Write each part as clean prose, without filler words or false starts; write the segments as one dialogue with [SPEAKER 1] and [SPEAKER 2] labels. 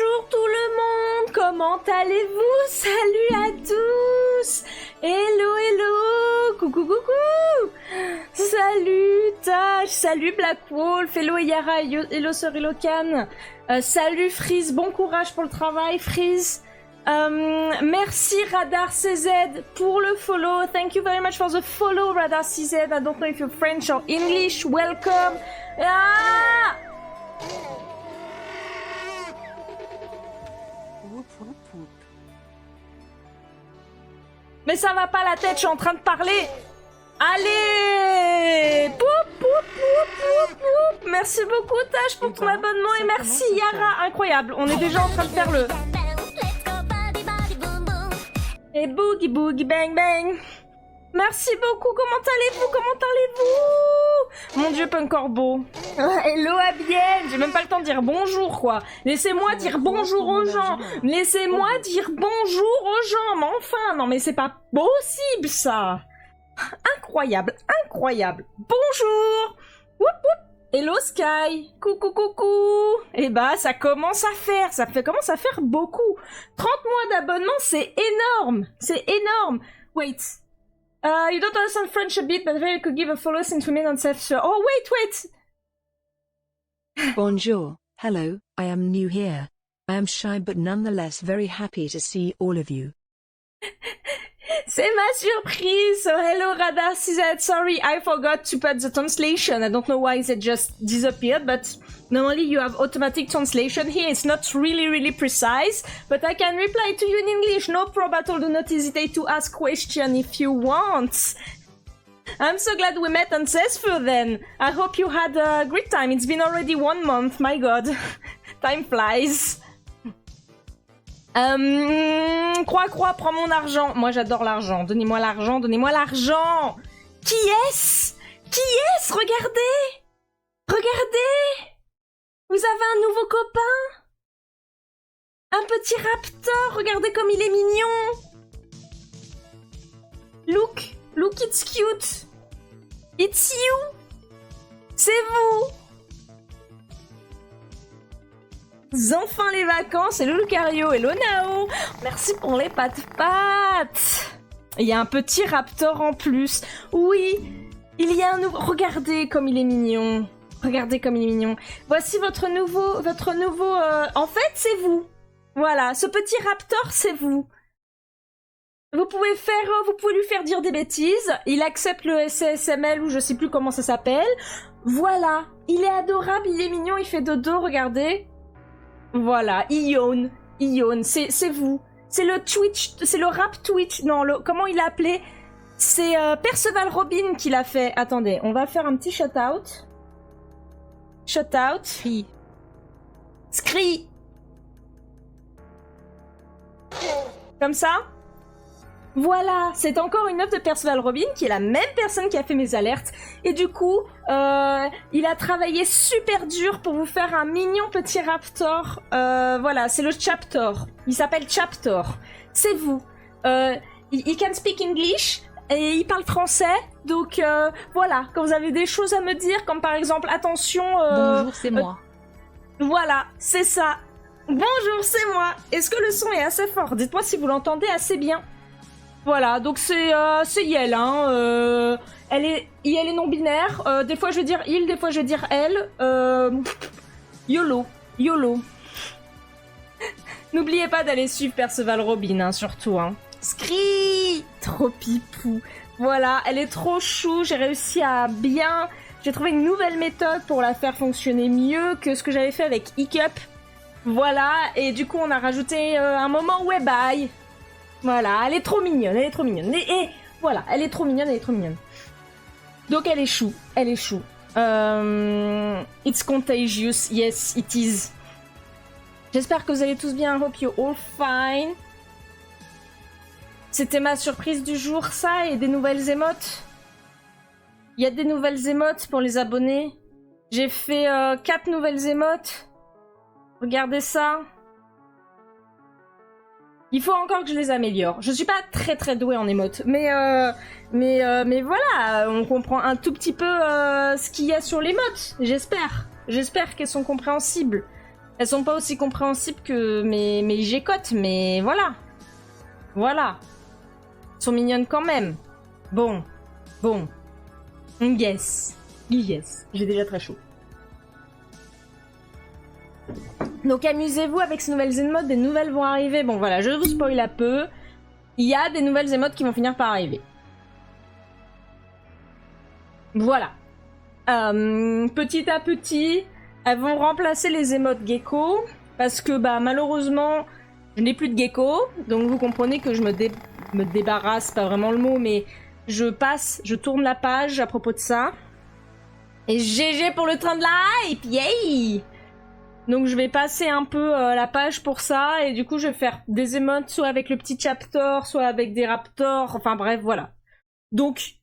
[SPEAKER 1] Bonjour tout le monde, comment allez-vous? Salut à tous. Hello, hello, coucou, coucou. Salut Tash, salut Black Wolf, hello Yara, hello Sir Ilocan. Salut Freeze, bon courage pour le travail Freeze. Merci Radar CZ pour le follow. Thank you very much for the follow Radar CZ. I don't know if you're French or English. Welcome. Ah! Mais ça va pas la tête, je suis en train de parler. Allez! Poup, poup, poup, poup, poup. Merci beaucoup Tash pour ton abonnement et merci Yara, incroyable. On est déjà en train de faire le... Et boogie boogie bang bang. Merci beaucoup, comment allez-vous? Mon dieu, Punk Corbeau. Hello Abienne, j'ai même pas le temps de dire bonjour quoi. Laissez-moi dire bonjour aux gens. Laissez-moi dire bonjour aux gens. Mais enfin, non mais c'est pas possible ça. Incroyable, incroyable. Bonjour. Whoop whoop. Hello Sky. Coucou coucou. Et bah ça commence à faire, commence à faire beaucoup. 30 mois d'abonnement, c'est énorme. C'est énorme. Wait. You don't understand French a bit, but maybe you could give a follow since we made on self. Oh, wait!
[SPEAKER 2] Bonjour, hello, I am new here. I am shy but nonetheless very happy to see all of you.
[SPEAKER 1] C'est ma surprise! So hello Radar CZ, sorry, I forgot to put the translation. I don't know why it just disappeared, but normally you have automatic translation here. It's not really precise, but I can reply to you in English. No problem at all, do not hesitate to ask question if you want. I'm so glad we met on Cesspur then. I hope you had a great time. It's been already 1 month, my god. Time flies. Croix, prends mon argent. Moi, j'adore l'argent. Donnez-moi l'argent, donnez-moi l'argent. Qui est-ce? Regardez. Vous avez un nouveau copain? Un petit raptor. Regardez comme il est mignon. Look, it's cute. It's you. C'est vous. Enfin les vacances, hello Lucario, hello Nao. Merci pour les pattes. Il y a un petit raptor en plus. Oui, il y a un nouveau... Regardez comme il est mignon. Voici votre nouveau... En fait, c'est vous. Voilà, ce petit raptor, c'est vous. Vous pouvez lui faire dire des bêtises. Il accepte le SSML ou je sais plus comment ça s'appelle. Voilà, il est adorable, il est mignon, il fait dodo, regardez. Voilà, Ion, c'est vous. C'est le Twitch, c'est le rap Twitch. Non, comment il l'a appelé? C'est Perceval Robin qui l'a fait. Attendez, on va faire un petit shout-out. Scree. Comme ça. Voilà, c'est encore une œuvre de Perceval Robin, qui est la même personne qui a fait mes alertes. Et du coup, il a travaillé super dur pour vous faire un mignon petit raptor. Voilà, c'est le Chaptor. Il s'appelle Chaptor. C'est vous. Il can speak English et il parle français. Donc voilà, quand vous avez des choses à me dire, comme par exemple, attention...
[SPEAKER 3] Bonjour, c'est moi.
[SPEAKER 1] Voilà, c'est ça. Bonjour, c'est moi. Est-ce que le son est assez fort? Dites-moi si vous l'entendez assez bien. Voilà, donc c'est Yel, hein. Elle est non-binaire. Des fois je vais dire il, des fois je vais dire elle. YOLO. N'oubliez pas d'aller suivre Perceval Robin, hein, surtout. Hein. Scree, trop pipou. Voilà, elle est trop chou. J'ai réussi à bien... J'ai trouvé une nouvelle méthode pour la faire fonctionner mieux que ce que j'avais fait avec Hiccup. Voilà, et du coup on a rajouté un moment Webeye. Voilà, elle est trop mignonne. Et voilà, elle est trop mignonne. Donc elle est chou. It's contagious, yes, it is. J'espère que vous allez tous bien, I hope you're all fine. C'était ma surprise du jour, ça, et des nouvelles émotes. Il y a des nouvelles émotes pour les abonnés. J'ai fait 4 nouvelles émotes. Regardez ça. Il faut encore que je les améliore. Je suis pas très douée en émotes, mais voilà, on comprend un tout petit peu ce qu'il y a sur l'émote. J'espère qu'elles sont compréhensibles. Elles sont pas aussi compréhensibles que mes gécottes, mais voilà. Voilà. Elles sont mignonnes quand même. Bon. Yes. J'ai déjà très chaud. Donc amusez-vous avec ces nouvelles émotes, des nouvelles vont arriver. Bon voilà, je vous spoil un peu. Il y a des nouvelles émotes qui vont finir par arriver. Voilà. Petit à petit, elles vont remplacer les émotes gecko. Parce que bah malheureusement, je n'ai plus de gecko. Donc vous comprenez que je me débarrasse, pas vraiment le mot, mais je tourne la page à propos de ça. Et GG pour le train de la hype, yay! Donc je vais passer un peu la page pour ça, et du coup je vais faire des émotes soit avec le petit chapter, soit avec des raptors, enfin bref, voilà. Donc,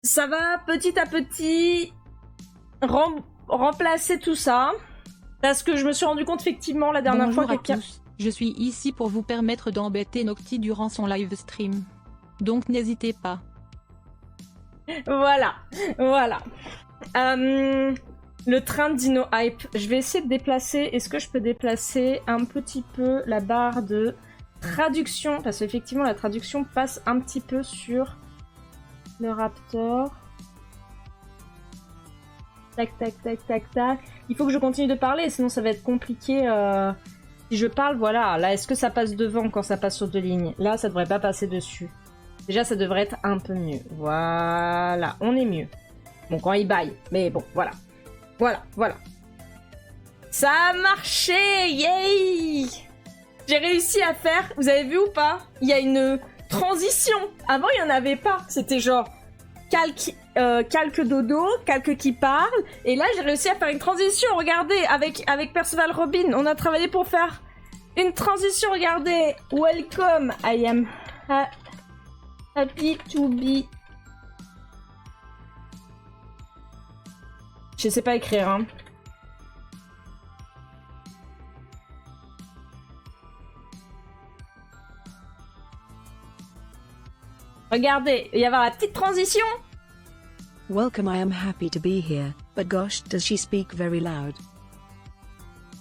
[SPEAKER 1] ça va petit à petit remplacer tout ça, parce que je me suis rendu compte effectivement la dernière
[SPEAKER 3] Bonjour
[SPEAKER 1] fois
[SPEAKER 3] à
[SPEAKER 1] que...
[SPEAKER 3] tous, je suis ici pour vous permettre d'embêter Nocti durant son live stream. Donc n'hésitez pas.
[SPEAKER 1] Voilà. Le train de Dino Hype. Je vais essayer de déplacer. Est-ce que je peux déplacer un petit peu la barre de traduction? Parce qu'effectivement, la traduction passe un petit peu sur le Raptor. Tac. Il faut que je continue de parler, sinon ça va être compliqué. Si je parle, voilà. Là, est-ce que ça passe devant quand ça passe sur deux lignes? Là, ça devrait pas passer dessus. Déjà, ça devrait être un peu mieux. Voilà, on est mieux. Bon, quand il baille, mais bon, voilà. Voilà. Ça a marché, yay! J'ai réussi à faire, vous avez vu ou pas? Il y a une transition. Avant, il n'y en avait pas. C'était genre calque dodo, calque qui parle. Et là, j'ai réussi à faire une transition. Regardez, avec Percival Robin, on a travaillé pour faire une transition. Regardez, welcome, I am happy to be... Je sais pas écrire, hein. Regardez, il va y avoir la petite transition.
[SPEAKER 2] Welcome, I am happy to be here, but gosh, does she speak very loud.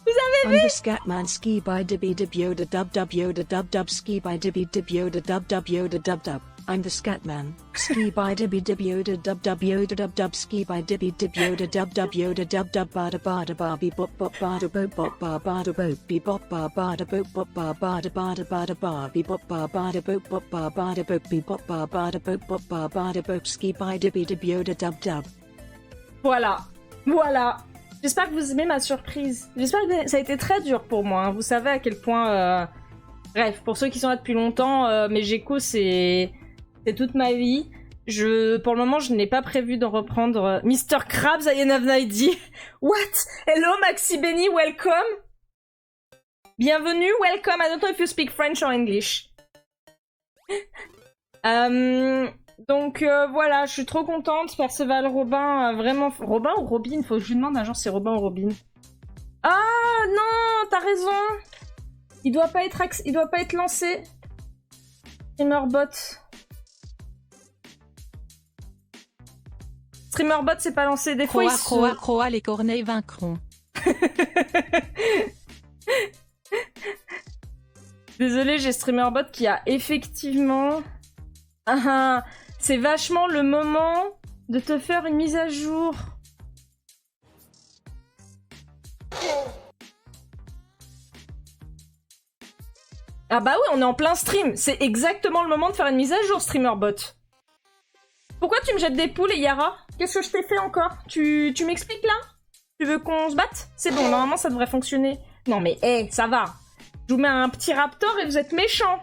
[SPEAKER 1] Vous avez
[SPEAKER 2] I'm the Scatman ski by dibby dib yoda dub ski by dibby dib yoda dub yoda dub. I'm the Scatman. Ski by dibby dib yoda dub yoda dub ski by dibby dib yoda dub yoda dub bada barbie bop bada bop bada bop be bop bada bop bada barbie bop bada bop bada bop be bop bada bop bada bop ski by dibby dib yoda dub.
[SPEAKER 1] Voilà. J'espère que vous aimez ma surprise. J'espère que ça a été très dur pour moi, hein. Vous savez à quel point... Bref, pour ceux qui sont là depuis longtemps, mes geckos, c'est toute ma vie. Pour le moment, je n'ai pas prévu d'en reprendre. Mr. Krabs, I have no idea. What? Hello, Maxi Benny, welcome. Bienvenue, welcome. I don't know if you speak French or English. Donc voilà, je suis trop contente. Perceval Robin, vraiment... Robin ou Robin? Faut que je lui demande un jour si c'est Robin ou Robin. Ah non, t'as raison. Il doit pas être lancé. Streamerbot. Streamerbot c'est pas lancé. Des fois
[SPEAKER 3] Croa, les corneilles vaincront.
[SPEAKER 1] Désolé, j'ai Streamerbot qui a effectivement... c'est vachement le moment de te faire une mise à jour. Ah bah oui, on est en plein stream. C'est exactement le moment de faire une mise à jour, Streamerbot. Pourquoi tu me jettes des poules, Yara? Qu'est-ce que je t'ai fait encore? Tu m'expliques là? Tu veux qu'on se batte? C'est bon, normalement ça devrait fonctionner. Non mais, ça va. Je vous mets un petit raptor et vous êtes méchants.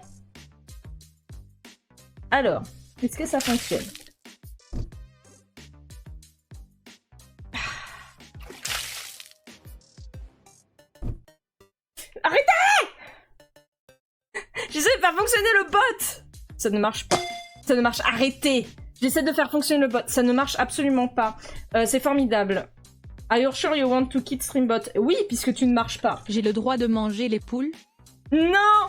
[SPEAKER 1] Alors, est-ce que ça fonctionne? Arrêtez! J'essaie de faire fonctionner le bot! Ça ne marche pas. Ça ne marche... Arrêtez! J'essaie de faire fonctionner le bot. Ça ne marche absolument pas. C'est formidable. Are you sure you want to keep Streambot? Oui, puisque tu ne marches pas.
[SPEAKER 3] J'ai le droit de manger les poules?
[SPEAKER 1] Non!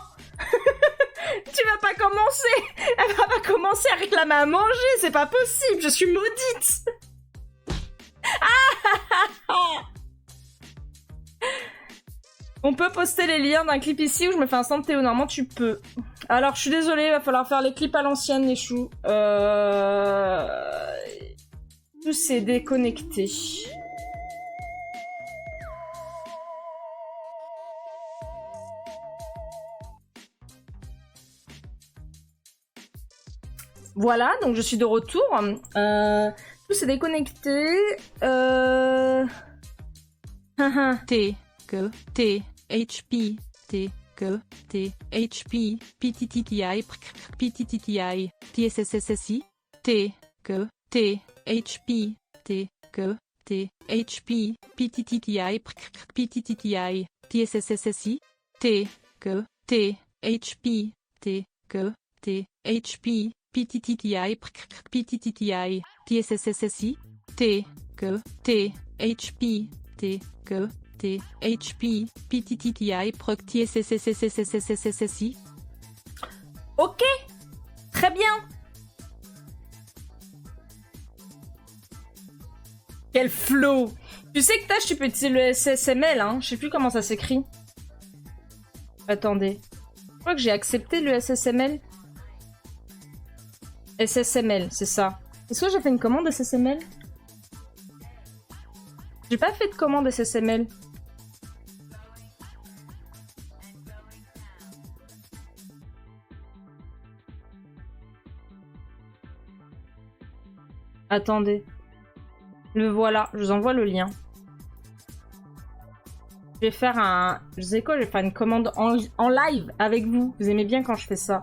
[SPEAKER 1] Tu vas pas commencer! Elle va pas commencer à réclamer à manger, c'est pas possible, je suis maudite! On peut poster les liens d'un clip ici où je me fais un stand Théo. Normalement, tu peux. Alors, je suis désolée, il va falloir faire les clips à l'ancienne, les choux. Tout s'est déconnecté. Voilà, donc je suis de retour. Tout s'est déconnecté.
[SPEAKER 3] T, que, T, HP, T, que, T, HP, PTTTI, PTTTI, TSSSSI, T, que, T, HP, T, que, T, HP, PTTTI, PTTTI, TSSSSI, T, que, T, HP, T, que, T, HP, PTTTI, PTTTI, TSSSSI, T, que, T, HP, T, que, T, HP, PTTTI, proc, TSSSSSSSSSI.
[SPEAKER 1] Ok, très bien. Quel flow. Tu sais que Tash, tu peux utiliser le SSML, hein. Je sais plus comment ça s'écrit. Attendez. Je crois que j'ai accepté le SSML. SSML, c'est ça. Est-ce que j'ai fait une commande SSML? J'ai pas fait de commande SSML. Attendez. Le voilà, je vous envoie le lien. Je vais faire un... Je sais quoi, je vais faire une commande en live avec vous. Vous aimez bien quand je fais ça.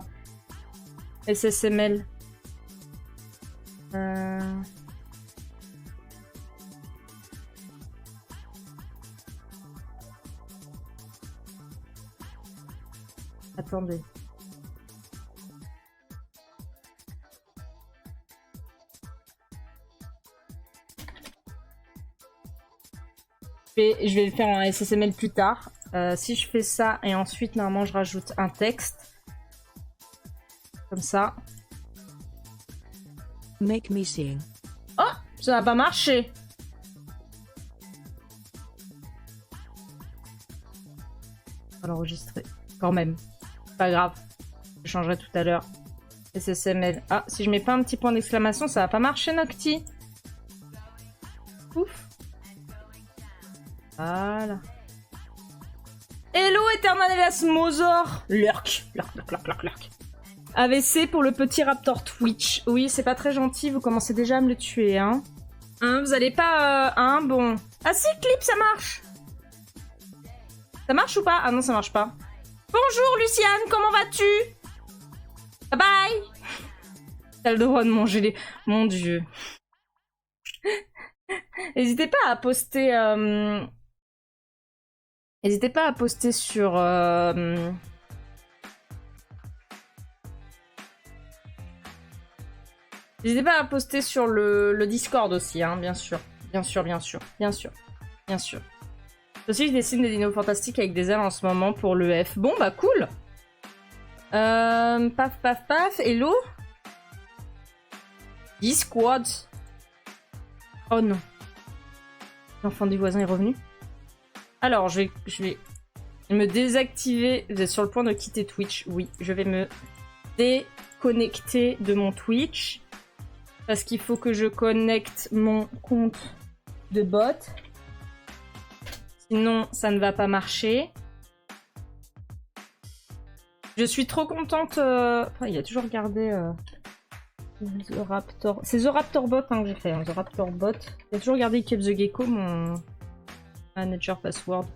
[SPEAKER 1] SSML. Attendez. Je vais le faire en SSML plus tard. Si je fais ça et ensuite, normalement, je rajoute un texte. Comme ça.
[SPEAKER 2] Make me sing.
[SPEAKER 1] Oh, ça n'a pas marché. On va l'enregistrer. Quand même. Pas grave. Je changerai tout à l'heure. SSML. Ah, si je mets pas un petit point d'exclamation, ça va pas marcher, Nocti. Ouf. Voilà. Hello, Eternal Elasmosor. Lurk. Lurk. AVC pour le petit Raptor Twitch. Oui, c'est pas très gentil, vous commencez déjà à me le tuer, hein. Hein, vous allez pas... hein, bon... Ah si, clip, ça marche. Ça marche ou pas? Ah non, ça marche pas. Bonjour, Luciane, comment vas-tu? Bye bye. T'as le droit de manger les... Mon Dieu. N'hésitez pas à poster... N'hésitez pas à poster sur... N'hésitez pas à poster sur le Discord aussi, hein, bien sûr. Bien sûr. Aussi, je dessine des dinos fantastiques avec des ailes en ce moment pour le F. Bon, bah cool. Paf. Hello. Discord. Oh non. L'enfant du voisin est revenu. Alors, je vais me désactiver. Vous êtes sur le point de quitter Twitch. Oui, je vais me déconnecter de mon Twitch. Parce qu'il faut que je connecte mon compte de bot. Sinon, ça ne va pas marcher. Je suis trop contente. Enfin, il a toujours gardé The Raptor. C'est The Raptor Bot hein, que j'ai fait. Hein, The Raptor Bot. Il a toujours gardé Keep the Gecko, mon manager password.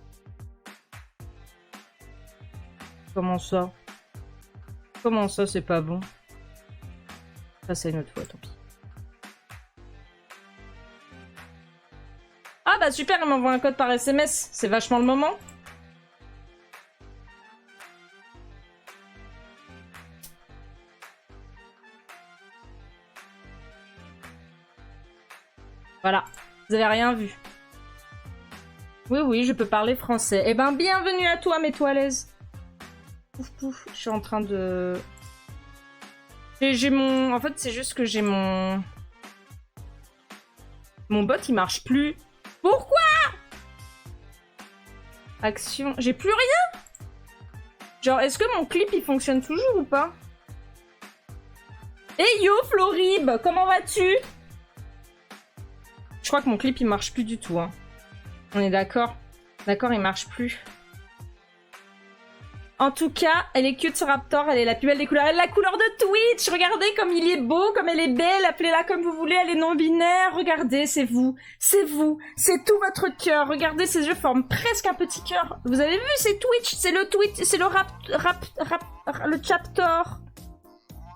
[SPEAKER 1] Comment ça? Comment ça, c'est pas bon? Ça, c'est une autre fois, tant pis. Ah bah super, il m'envoie un code par SMS. C'est vachement le moment. Voilà, vous avez rien vu. Oui, je peux parler français. Eh ben, bienvenue à toi, mets-toi à l'aise. Pouf, je suis en train de... J'ai mon... En fait, c'est juste que j'ai mon... Mon bot, il marche plus. Pourquoi? Action. J'ai plus rien. Genre, est-ce que mon clip, il fonctionne toujours ou pas? Hey yo, Florib, comment vas-tu? Je crois que mon clip, il marche plus du tout. Hein. On est d'accord? D'accord, il marche plus. En tout cas, elle est cute ce Raptor, elle est la plus belle des couleurs. Elle est la couleur de Twitch, regardez comme il est beau, comme elle est belle, appelez-la comme vous voulez, elle est non-binaire. Regardez, c'est vous, c'est tout votre cœur. Regardez, ses yeux forment presque un petit cœur. Vous avez vu, c'est Twitch, c'est le Twitch, c'est le le chapter.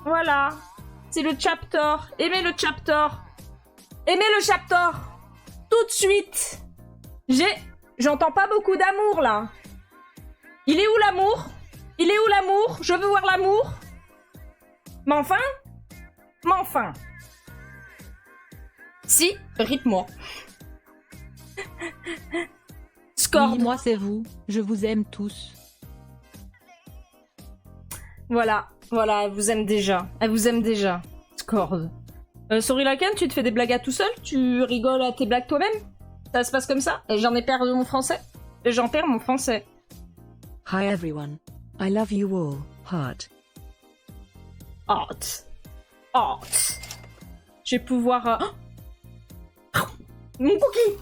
[SPEAKER 1] Voilà, c'est le chapter. Aimez le chapter. Aimez le chapter. Tout de suite. J'entends pas beaucoup d'amour là. Il est où l'amour? Il est où l'amour? Je veux voir l'amour. Mais enfin. Si, rip-moi. Score.
[SPEAKER 3] Oui, moi c'est vous. Je vous aime tous.
[SPEAKER 1] Voilà, elle vous aime déjà. Elle vous aime déjà. Score. Sorry Lacan, tu te fais des blagues à tout seul? Tu rigoles à tes blagues toi-même? Ça se passe comme ça? Et j'en ai perdu mon français? Et j'en perds mon français.
[SPEAKER 2] Hi everyone. I love you all. Heart.
[SPEAKER 1] Heart. Je vais pouvoir... Mon cookie.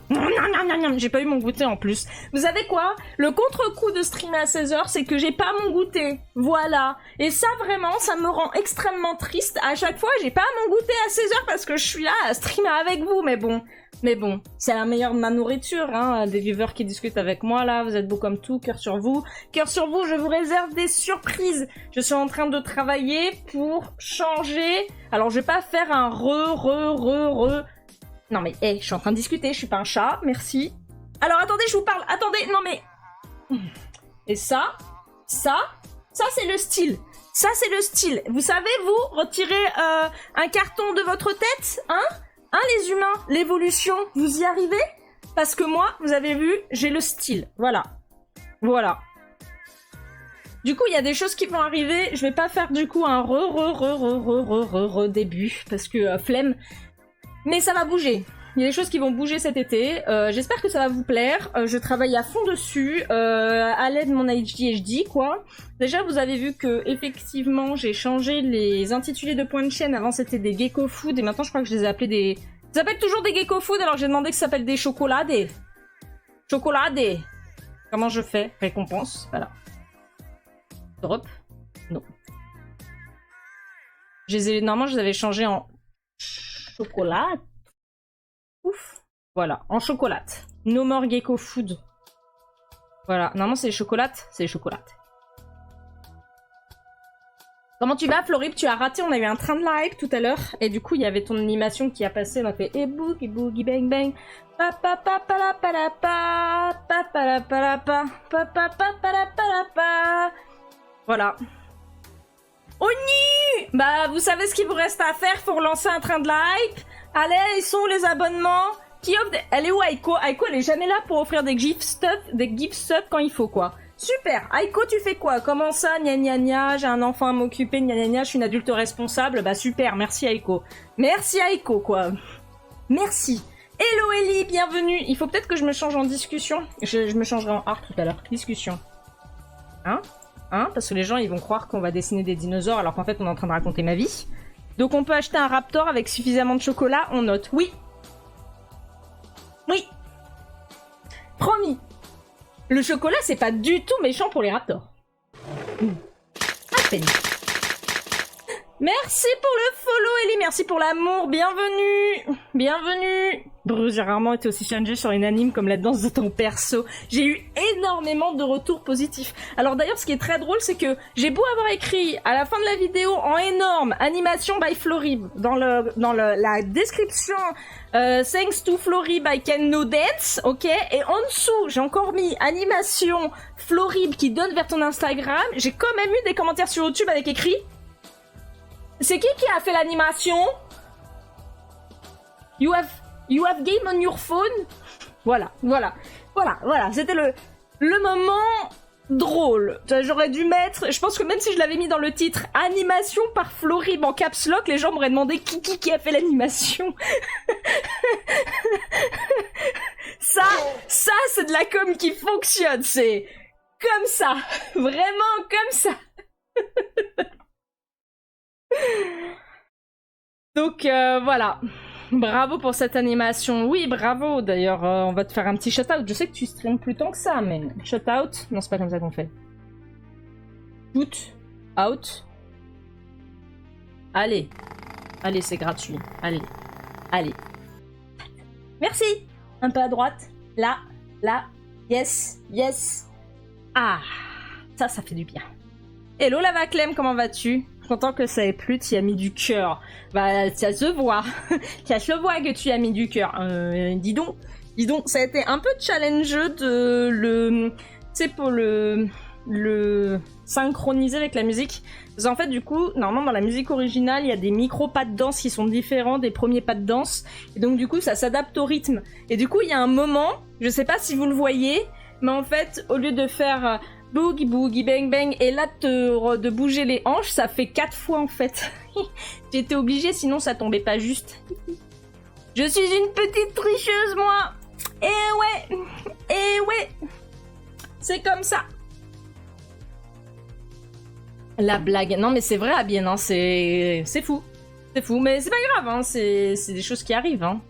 [SPEAKER 1] J'ai pas eu mon goûter en plus. Vous savez quoi? Le contre-coup de streamer à 16h, c'est que j'ai pas mon goûter. Voilà. Et ça, vraiment, ça me rend extrêmement triste. À chaque fois, j'ai pas mon goûter à 16h parce que je suis là à streamer avec vous. Mais bon, c'est la meilleure de ma nourriture, hein. Des viewers qui discutent avec moi, là. Vous êtes beaux comme tout. Cœur sur vous. Cœur sur vous, je vous réserve des surprises. Je suis en train de travailler pour changer. Alors, je vais pas faire un Non mais, je suis en train de discuter, je suis pas un chat, merci. Alors attendez, je vous parle, attendez, non mais... Et ça, c'est le style. Ça, c'est le style. Vous savez, vous, retirer un carton de votre tête, hein, les humains, l'évolution, vous y arrivez? Parce que moi, vous avez vu, j'ai le style, voilà. Du coup, il y a des choses qui vont arriver, je vais pas faire du coup un début, parce que flemme... Mais ça va bouger. Il y a des choses qui vont bouger cet été. J'espère que ça va vous plaire. Je travaille à fond dessus, à l'aide de mon HDHD, quoi. Déjà, vous avez vu que effectivement, j'ai changé les intitulés de points de chaîne. Avant, c'était des gecko food, et maintenant, je crois que je les ai appelés des... Ça s'appelle toujours des gecko food, alors j'ai demandé que ça s'appelle des chocoladés. Chocoladés. Comment je fais? Récompense, voilà. Drop. Non. Normalement, je les avais changés en... chocolat. Ouf. Voilà, en chocolat. No more gecko food. Voilà, normalement c'est les chocolates, c'est les chocolates. Comment tu vas, Florib? Tu as raté, on a eu un train de live tout à l'heure, et du coup il y avait ton animation qui a passé, on a fait et boogie bang bang. Pa pa pa pa la pa la pa pa pa la pa la pa pa pa pa la pa la pa. Voilà. Oni! Bah, vous savez ce qu'il vous reste à faire pour lancer un train de like? Allez, ils sont les abonnements. Qui offre des... Elle est où, Aiko? Aiko, elle est jamais là pour offrir des gift stuff quand il faut, quoi. Super. Aiko, tu fais quoi? Comment ça? Gna gna gna, j'ai un enfant à m'occuper, gna gna gna, je suis une adulte responsable. Bah, super. Merci, Aiko. Merci, Aiko, quoi. Merci. Hello, Ellie, bienvenue. Il faut peut-être que je me change en discussion. Je me changerai en art tout à l'heure. Discussion. Hein? Parce que les gens, ils vont croire qu'on va dessiner des dinosaures alors qu'en fait, on est en train de raconter ma vie. Donc, on peut acheter un Raptor avec suffisamment de chocolat, on note. Oui. Promis. Le chocolat, c'est pas du tout méchant pour les Raptors. À peine. Merci pour le follow, Ellie. Merci pour l'amour. Bienvenue. Bruce, j'ai rarement été aussi challengée sur une anime comme la danse de ton perso. J'ai eu énormément de retours positifs. Alors d'ailleurs, ce qui est très drôle, c'est que j'ai beau avoir écrit à la fin de la vidéo en énorme animation by Florib dans la description thanks to Florib I can no dance, ok. Et en dessous, j'ai encore mis animation Florib qui donne vers ton Instagram. J'ai quand même eu des commentaires sur YouTube avec écrit. C'est qui a fait l'animation? You have game on your phone? Voilà. C'était le moment drôle. J'aurais dû mettre, je pense que même si je l'avais mis dans le titre, animation par Florib en caps lock, les gens m'auraient demandé qui a fait l'animation. Ça c'est de la com qui fonctionne, c'est comme ça, vraiment comme ça. Donc voilà, bravo pour cette animation. Oui, bravo. D'ailleurs, on va te faire un petit shout-out. Je sais que tu streams plus tant que ça, mais shout-out. Non, c'est pas comme ça qu'on fait. Shoot out. Allez, allez, c'est gratuit. Allez, allez. Merci. Un peu à droite. Là, là. Yes, yes. Ah, ça fait du bien. Hello Lava Clem, comment vas-tu? Je suis content que ça ait plu, tu y as mis du cœur. Bah, ça se voit. Ça se voit que tu y as mis du cœur. Dis donc, ça a été un peu challengeux de le... Tu sais, pour le synchroniser avec la musique. Parce qu'en fait, du coup, normalement, dans la musique originale, il y a des micro-pas de danse qui sont différents des premiers pas de danse. Et donc, du coup, ça s'adapte au rythme. Et du coup, il y a un moment, je sais pas si vous le voyez, mais en fait, au lieu de faire... boogie boogie bang bang et là de bouger les hanches, ça fait 4 fois en fait. J'étais obligée, sinon ça tombait pas juste. Je suis une petite tricheuse moi. Eh ouais, c'est comme ça. La blague, non mais c'est vrai Abien, hein, c'est fou, mais c'est pas grave, hein, c'est des choses qui arrivent, hein.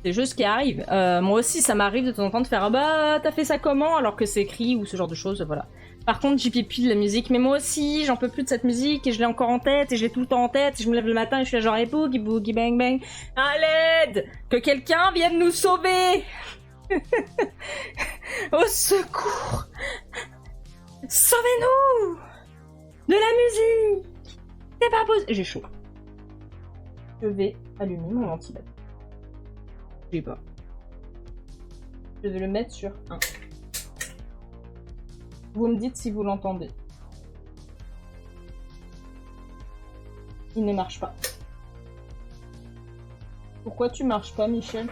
[SPEAKER 1] Des choses qui arrivent. Moi aussi, ça m'arrive de temps en temps de faire ah bah t'as fait ça comment alors que c'est écrit ou ce genre de choses, voilà. Par contre, j'y pipi de la musique, mais moi aussi, j'en peux plus de cette musique et je l'ai encore en tête et je l'ai tout le temps en tête. Et je me lève le matin et je suis là genre boogie boogie bang bang. À l'aide, que quelqu'un vienne nous sauver. Au secours, sauvez-nous de la musique. C'est pas possible. J'ai chaud. Je vais allumer mon ventilateur. Je sais pas. Je vais le mettre sur 1. Vous me dites si vous l'entendez. Il ne marche pas. Pourquoi tu marches pas, Michel?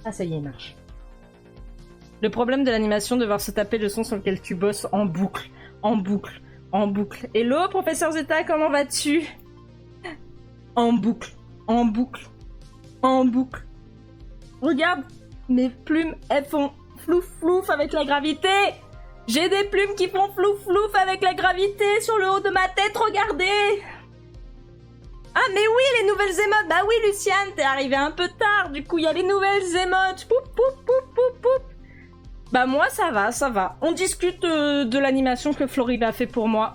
[SPEAKER 1] Ah, ça y est, il marche. Le problème de l'animation, de devoir se taper le son sur lequel tu bosses en boucle. En boucle. En boucle. Hello, professeur Zeta, comment vas-tu? En boucle. En boucle. En boucle. Regarde, mes plumes, elles font flouf flouf avec la gravité. J'ai des plumes qui font flouf flouf avec la gravité sur le haut de ma tête, regardez. Ah mais oui, les nouvelles émotes. Bah oui, Luciane, t'es arrivée un peu tard. Du coup, il y a les nouvelles émotes. Poup, poup, poup, poup, poup. Bah moi, ça va. On discute de l'animation que Florib a fait pour moi.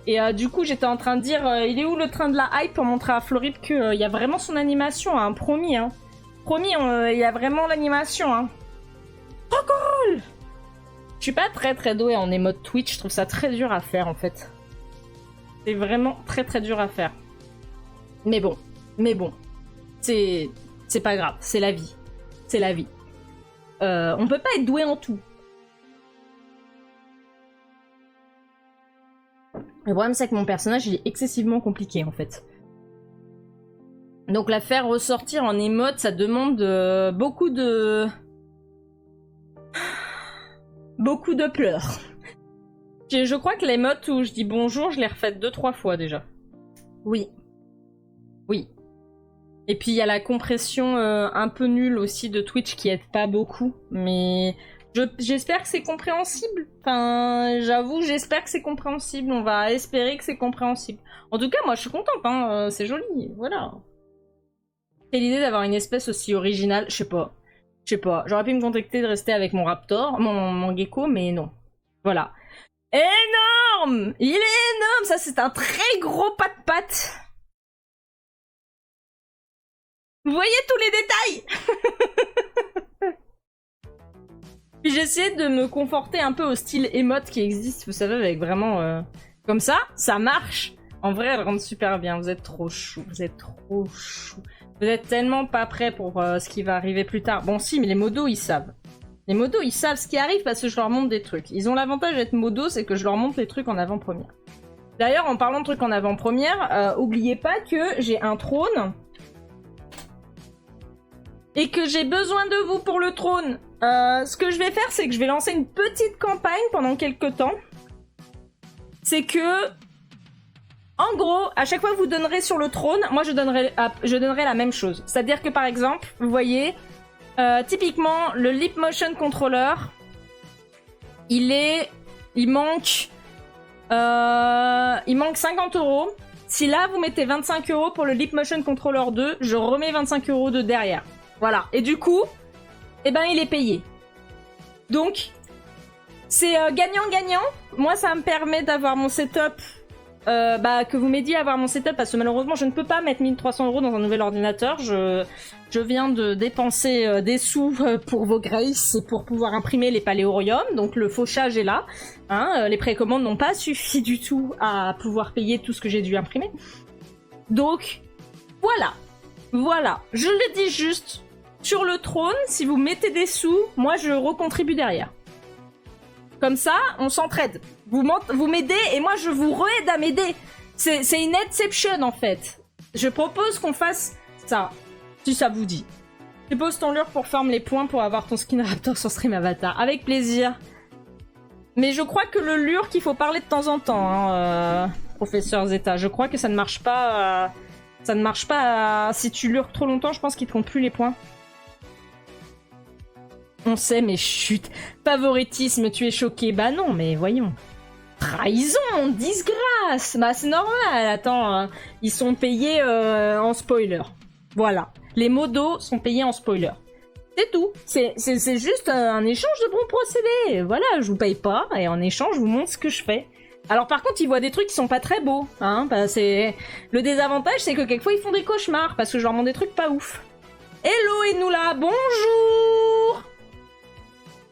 [SPEAKER 1] Et du coup, j'étais en train de dire, il est où le train de la hype pour montrer à Florib qu'il y a vraiment son animation, hein, promis, hein. Promis, il y a vraiment l'animation, hein. Trop cool! Je suis pas très douée en émote Twitch, je trouve ça très dur à faire, en fait. C'est vraiment très dur à faire. Mais bon, c'est pas grave, c'est la vie. C'est la vie. On peut pas être doué en tout. Le problème, c'est que mon personnage, il est excessivement compliqué, en fait. Donc la faire ressortir en émote, ça demande beaucoup de pleurs. Je crois que l'émote où je dis bonjour, je l'ai refaite 2-3 fois déjà. Oui. Et puis il y a la compression un peu nulle aussi de Twitch qui aide pas beaucoup, mais j'espère que c'est compréhensible. Enfin, j'avoue, j'espère que c'est compréhensible. On va espérer que c'est compréhensible. En tout cas, moi je suis contente, hein, c'est joli, voilà. C'est l'idée d'avoir une espèce aussi originale, je sais pas. J'aurais pu me contenter de rester avec mon raptor, mon gecko, mais non. Voilà. Énorme! Il est énorme! Ça, c'est un très gros pas de patte. Vous voyez tous les détails? Puis j'essaie de me conforter un peu au style émote qui existe, vous savez, avec vraiment... comme ça marche. En vrai, elle rentre super bien. Vous êtes trop chou. Vous êtes tellement pas prêts pour ce qui va arriver plus tard. Bon si, mais les modos, ils savent. Les modos, ils savent ce qui arrive parce que je leur montre des trucs. Ils ont l'avantage d'être modos, c'est que je leur montre les trucs en avant-première. D'ailleurs, en parlant de trucs en avant-première, oubliez pas que j'ai un trône et que j'ai besoin de vous pour le trône, ce que je vais faire, c'est que je vais lancer une petite campagne pendant quelques temps. C'est que, en gros, à chaque fois que vous donnerez sur le trône, moi je donnerai la même chose. C'est-à-dire que par exemple, vous voyez, typiquement, le Leap Motion Controller, il manque 50 €. Si là, vous mettez 25 € pour le Leap Motion Controller 2, je remets 25 € de derrière. Voilà. Et du coup, eh ben, il est payé. Donc, c'est gagnant-gagnant. Moi, ça me permet d'avoir mon setup, que vous m'aidiez à avoir mon setup, parce que malheureusement, je ne peux pas mettre 1300 € dans un nouvel ordinateur. Je viens de dépenser des sous pour vos graces et pour pouvoir imprimer les paléoriums. Donc, le fauchage est là. Hein, les précommandes n'ont pas suffi du tout à pouvoir payer tout ce que j'ai dû imprimer. Donc, voilà. Voilà. Je le dis juste. Sur le trône, si vous mettez des sous, moi, je recontribue derrière. Comme ça, on s'entraide. Vous m'aidez et moi, je vous re-aide à m'aider. C'est une aidception, en fait. Je propose qu'on fasse ça, si ça vous dit. Tu poses ton lure pour farm les points pour avoir ton skin Raptor sur Stream Avatar. Avec plaisir. Mais je crois que le lure qu'il faut parler de temps en temps, hein, professeur Zeta. Je crois que ça ne marche pas. Ça ne marche pas. Si tu lures trop longtemps, je pense qu'il te compte plus les points. On sait, mais chut. Favoritisme, tu es choqué. Bah non, mais voyons. Trahison, disgrâce. Bah c'est normal. Attends, hein. Ils sont payés en spoiler. Voilà. Les modos sont payés en spoiler. C'est tout. C'est juste un échange de bons procédés. Voilà, je vous paye pas et en échange, je vous montre ce que je fais. Alors par contre, ils voient des trucs qui sont pas très beaux. Hein, bah, le désavantage, c'est que quelquefois, ils font des cauchemars parce que je leur montre des trucs pas ouf. Hello Enoula, bonjour.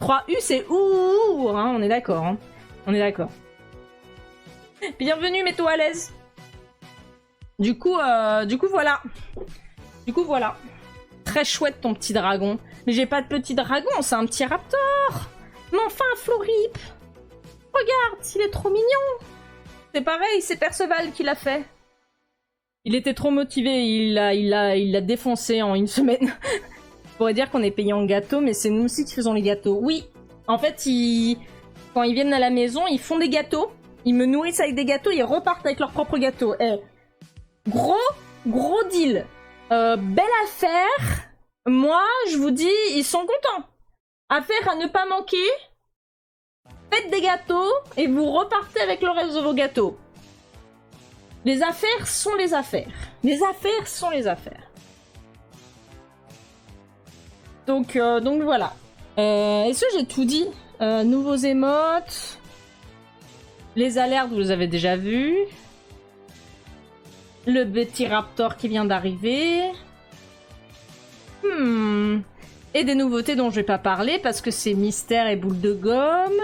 [SPEAKER 1] 3U, c'est ouh, hein, on est d'accord. Hein. On est d'accord. Bienvenue, mets-toi à l'aise. Du coup, voilà. Très chouette ton petit dragon. Mais j'ai pas de petit dragon, c'est un petit raptor. Mais enfin, Florip. Regarde, il est trop mignon. C'est pareil, c'est Perceval qui l'a fait. Il était trop motivé, il l'a défoncé en une semaine. Je pourrais dire qu'on est payé en gâteau, mais c'est nous aussi qui faisons les gâteaux. Oui, en fait, quand ils viennent à la maison, ils font des gâteaux. Ils me nourrissent avec des gâteaux, ils repartent avec leurs propres gâteaux. Eh, gros deal. Belle affaire. Moi, je vous dis, ils sont contents. Affaire à ne pas manquer. Faites des gâteaux et vous repartez avec le reste de vos gâteaux. Les affaires sont les affaires. Les affaires sont les affaires. Donc voilà. Est-ce que j'ai tout dit? Nouveaux émotes. Les alertes, vous les avez déjà vus. Le petit raptor qui vient d'arriver. Et des nouveautés dont je vais pas parler parce que c'est mystère et boule de gomme.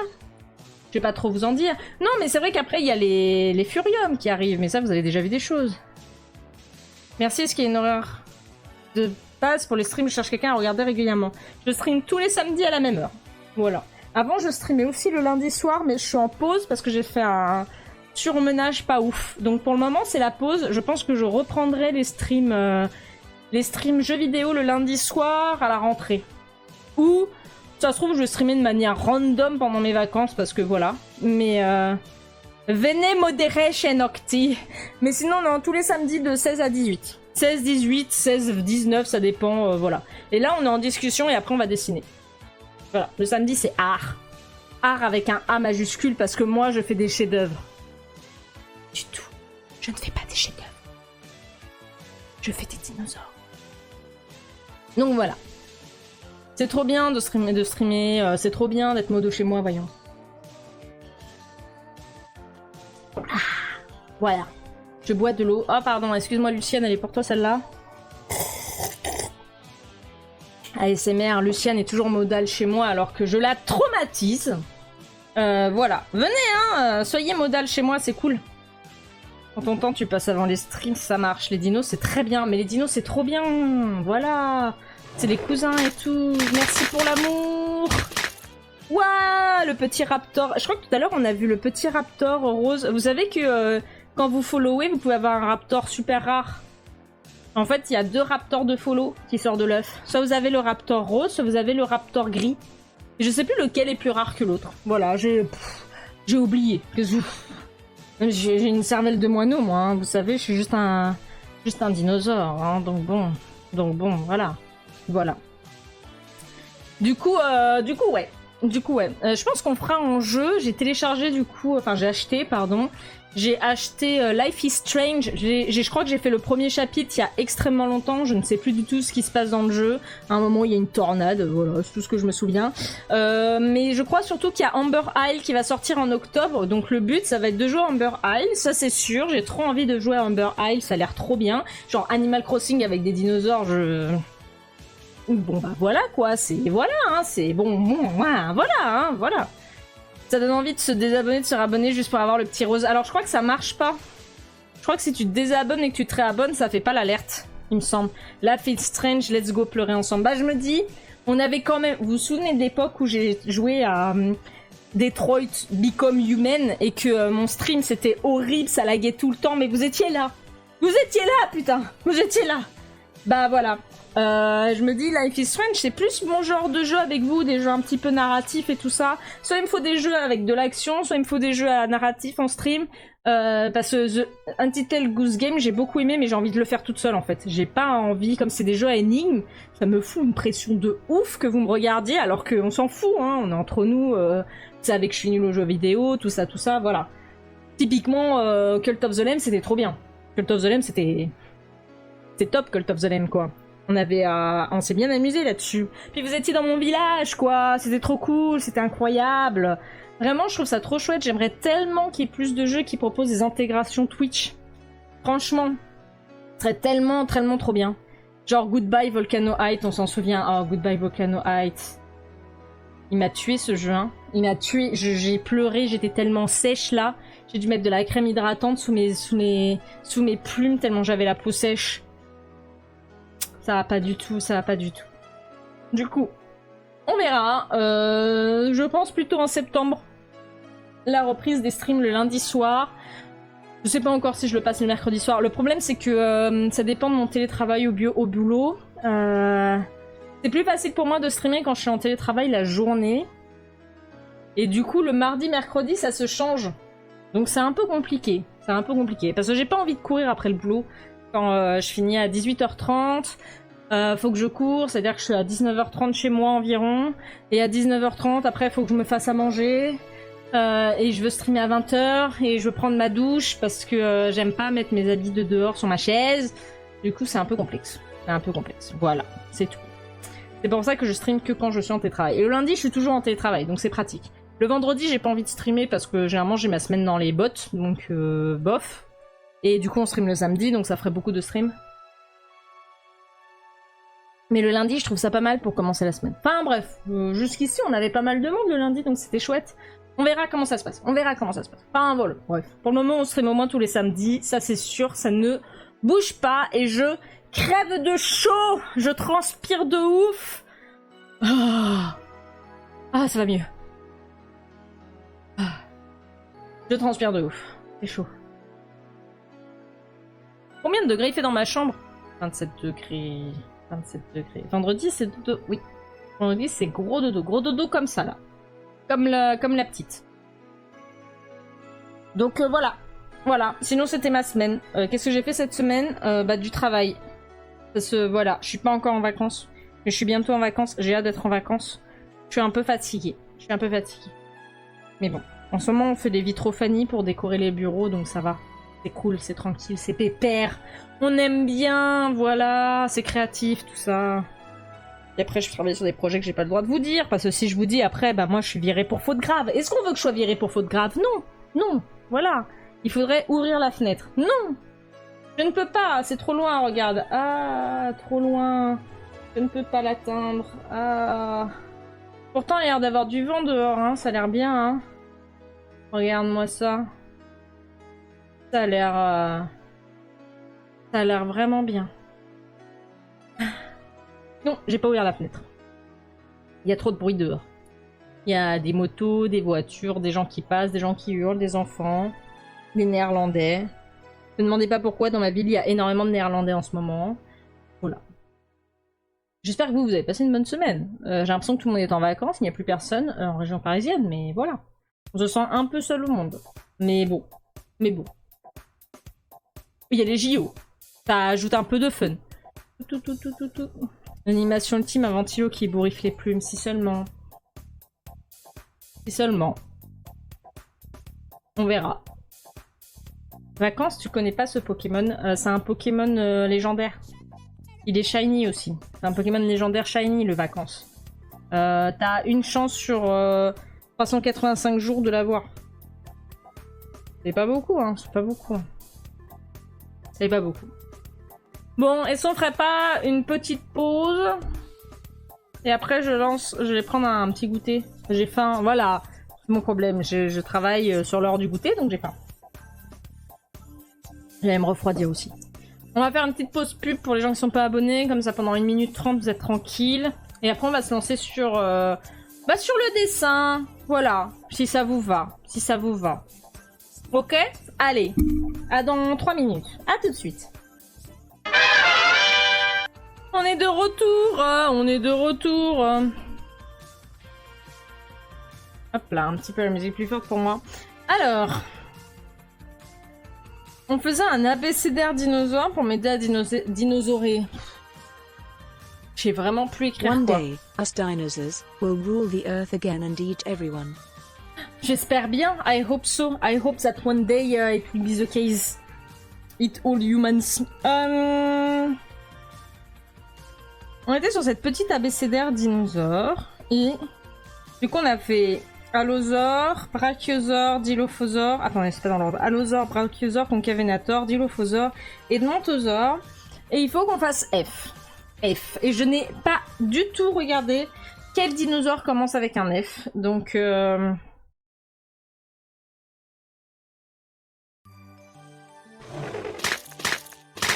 [SPEAKER 1] Je vais pas trop vous en dire. Non, mais c'est vrai qu'après, il y a les Furium qui arrivent. Mais ça, vous avez déjà vu des choses. Merci, est-ce qu'il y a une horaire de base pour les streams? Je cherche quelqu'un à regarder régulièrement. Je stream tous les samedis à la même heure. Voilà. Avant, je streamais aussi le lundi soir, mais je suis en pause parce que j'ai fait un surmenage pas ouf. Donc pour le moment, c'est la pause. Je pense que je reprendrai les streams jeux vidéo le lundi soir à la rentrée. Ou, ça se trouve, je vais streamer de manière random pendant mes vacances parce que voilà. Mais venez modérer chez Nocti. Mais sinon, non, tous les samedis de 16 à 18. 16, 18, 16, 19, ça dépend, voilà. Et là, on est en discussion et après, on va dessiner. Voilà, le samedi, c'est art. Art avec un A majuscule parce que moi, je fais des chefs-d'œuvre. Du tout. Je ne fais pas des chefs-d'œuvre. Je fais des dinosaures. Donc voilà. C'est trop bien de streamer. C'est trop bien d'être modo chez moi, voyons. Ah, voilà. Je bois de l'eau. Oh pardon, excuse-moi Lucienne, elle est pour toi celle-là. ASMR, Lucienne est toujours modale chez moi alors que je la traumatise. Voilà. Venez, hein, soyez modale chez moi, c'est cool. Quand ton temps tu passes avant les streams, ça marche. Les dinos, c'est très bien. Mais les dinos, c'est trop bien. Voilà. C'est les cousins et tout. Merci pour l'amour. Waouh, le petit raptor. Je crois que tout à l'heure, on a vu le petit raptor rose. Vous savez que quand vous followez, vous pouvez avoir un raptor super rare. En fait, il y a 2 raptors de follow qui sortent de l'œuf. Soit vous avez le raptor rose, soit vous avez le raptor gris. Et je sais plus lequel est plus rare que l'autre. Voilà, j'ai oublié. J'ai une cervelle de moineau, moi. Hein. Vous savez, je suis juste un dinosaure. Hein. Donc bon, voilà. Voilà. Du coup, ouais. Je pense qu'on fera en jeu. J'ai téléchargé j'ai acheté, pardon. J'ai acheté Life is Strange. Je crois que j'ai fait le premier chapitre il y a extrêmement longtemps. Je ne sais plus du tout ce qui se passe dans le jeu. À un moment, il y a une tornade. Voilà, c'est tout ce que je me souviens. Mais je crois surtout qu'il y a Amber Isle qui va sortir en octobre. Donc le but, ça va être de jouer à Amber Isle. Ça, c'est sûr. J'ai trop envie de jouer à Amber Isle. Ça a l'air trop bien. Genre Animal Crossing avec des dinosaures, Bon, bah voilà, quoi. Voilà, hein. C'est voilà. Ça donne envie de se désabonner, de se rabonner juste pour avoir le petit rose. Alors je crois que ça marche pas. Je crois que si tu te désabonnes et que tu te réabonnes, ça fait pas l'alerte, il me semble. Là, Life is Strange, let's go pleurer ensemble. Bah je me dis, on avait quand même... Vous vous souvenez de l'époque où j'ai joué à Detroit Become Human et que mon stream c'était horrible, ça laguait tout le temps, mais vous étiez là. Vous étiez là, putain. Vous étiez là. Bah voilà. Je me dis Life is Strange c'est plus mon genre de jeu avec vous, des jeux un petit peu narratifs et tout ça. Soit il me faut des jeux avec de l'action, soit il me faut des jeux à narratif en stream. Parce que The Untitled Goose Game j'ai beaucoup aimé mais j'ai envie de le faire toute seule en fait. J'ai pas envie, comme c'est des jeux à énigmes, ça me fout une pression de ouf que vous me regardiez alors qu'on s'en fout, hein, on est entre nous, vous savez que je suis nulle aux jeux vidéo, tout ça, voilà. Typiquement Cult of the Lamb c'était trop bien. Cult of the Lamb c'était top Cult of the Lamb quoi. On s'est bien amusé là-dessus. Puis vous étiez dans mon village, quoi. C'était trop cool, c'était incroyable. Vraiment, je trouve ça trop chouette. J'aimerais tellement qu'il y ait plus de jeux qui proposent des intégrations Twitch. Franchement, ce serait tellement trop bien. Genre Goodbye Volcano Heights, on s'en souvient. Oh, Goodbye Volcano Heights. Il m'a tué ce jeu, hein. Il m'a tué. J'ai pleuré, j'étais tellement sèche là. J'ai dû mettre de la crème hydratante sous mes plumes tellement j'avais la peau sèche. Ça va pas du tout. Du coup, on verra. Je pense plutôt en septembre. La reprise des streams le lundi soir. Je sais pas encore si je le passe le mercredi soir. Le problème, c'est que ça dépend de mon télétravail au boulot. C'est plus facile pour moi de streamer quand je suis en télétravail la journée. Et du coup, le mardi, mercredi, ça se change. Donc c'est un peu compliqué. Parce que j'ai pas envie de courir après le boulot. Quand je finis à 18h30, faut que je cours, c'est-à-dire que je suis à 19h30 chez moi environ, et à 19h30, après, faut que je me fasse à manger, et je veux streamer à 20h, et je veux prendre ma douche, parce que j'aime pas mettre mes habits de dehors sur ma chaise. Du coup, c'est un peu complexe. Voilà, c'est tout. C'est pour ça que je stream que quand je suis en télétravail. Et le lundi, je suis toujours en télétravail, donc c'est pratique. Le vendredi, j'ai pas envie de streamer, parce que généralement, j'ai ma semaine dans les bottes, donc bof. Et du coup, on stream le samedi, donc ça ferait beaucoup de streams. Mais le lundi, je trouve ça pas mal pour commencer la semaine. Enfin bref, jusqu'ici, on avait pas mal de monde le lundi, donc c'était chouette. On verra comment ça se passe. Enfin voilà, bref. Pour le moment, on stream au moins tous les samedis, ça c'est sûr, ça ne bouge pas, et je crève de chaud. Je transpire de ouf. Ah, ça va mieux. Je transpire de ouf. C'est chaud. Combien de degrés il fait dans ma chambre? 27 degrés. Vendredi, c'est dodo. Oui. Vendredi, c'est gros dodo. Gros dodo comme ça, là. Comme la petite. Donc, voilà. Voilà. Sinon, c'était ma semaine. Qu'est-ce que j'ai fait cette semaine? Du travail. Parce que, voilà. Je suis pas encore en vacances. Mais je suis bientôt en vacances. J'ai hâte d'être en vacances. Je suis un peu fatiguée. Mais bon. En ce moment, on fait des vitrophanies pour décorer les bureaux, donc ça va. C'est cool, c'est tranquille, c'est pépère. On aime bien, voilà, c'est créatif, tout ça. Et après, je travaille sur des projets que j'ai pas le droit de vous dire, parce que si je vous dis après, moi je suis virée pour faute grave. Est-ce qu'on veut que je sois virée pour faute grave? Non, voilà. Il faudrait ouvrir la fenêtre. Non, je ne peux pas, c'est trop loin, regarde. Ah, trop loin. Je ne peux pas l'atteindre. Ah. Pourtant, il y a l'air d'avoir du vent dehors, hein, ça a l'air bien, hein. Regarde-moi ça. Ça a l'air vraiment bien. Non, j'ai pas ouvert la fenêtre. Il y a trop de bruit dehors. Il y a des motos, des voitures, des gens qui passent, des gens qui hurlent, des enfants, des Néerlandais. Ne me demandez pas pourquoi, dans ma ville, il y a énormément de néerlandais en ce moment. Voilà. J'espère que vous avez passé une bonne semaine. J'ai l'impression que tout le monde est en vacances, il n'y a plus personne en région parisienne, mais voilà. On se sent un peu seul au monde. Mais bon. Mais bon. Il y a les JO. Ça ajoute un peu de fun. Tout. Animation ultime, un ventilo qui bourriffe les plumes, si seulement. Si seulement. On verra. Vacances, tu connais pas ce Pokémon. C'est un Pokémon légendaire. Il est shiny aussi. C'est un Pokémon légendaire shiny, le Vacances. T'as une chance sur 385 jours de l'avoir. C'est pas beaucoup, hein. C'est pas beaucoup. C'est pas beaucoup. Bon, est-ce qu'on ferait pas une petite pause? Et après, je vais prendre un petit goûter. J'ai faim, voilà. C'est mon problème. Je travaille sur l'heure du goûter, donc j'ai faim. J'allais me refroidir aussi. On va faire une petite pause pub pour les gens qui sont pas abonnés. Comme ça, pendant 1 minute 30, vous êtes tranquille. Et après, on va se lancer sur, sur le dessin. Voilà. Si ça vous va. Si ça vous va. Ok? Allez. À dans 3 minutes. À tout de suite. On est de retour. On est de retour. Hop là, un petit peu la musique plus forte pour moi. Alors... On faisait un abécédaire dinosaure pour m'aider à dinosaurer. J'ai vraiment plus écrire
[SPEAKER 2] One
[SPEAKER 1] quoi.
[SPEAKER 2] day, us dinosaurs will rule the earth again and eat everyone.
[SPEAKER 1] J'espère bien. I hope so. I hope that one day it will be the case. Eat all humans. On était sur cette petite abécédaire dinosaure. Et du coup on a fait... Allosaure, Brachiosaure, Dilophosaure... Attendez, c'est pas dans l'ordre. Allosaure, Brachiosaure, Concavenator, Dilophosaure et Edmontosaure. Et il faut qu'on fasse F. F. Et je n'ai pas du tout regardé quel dinosaure commence avec un F. Donc...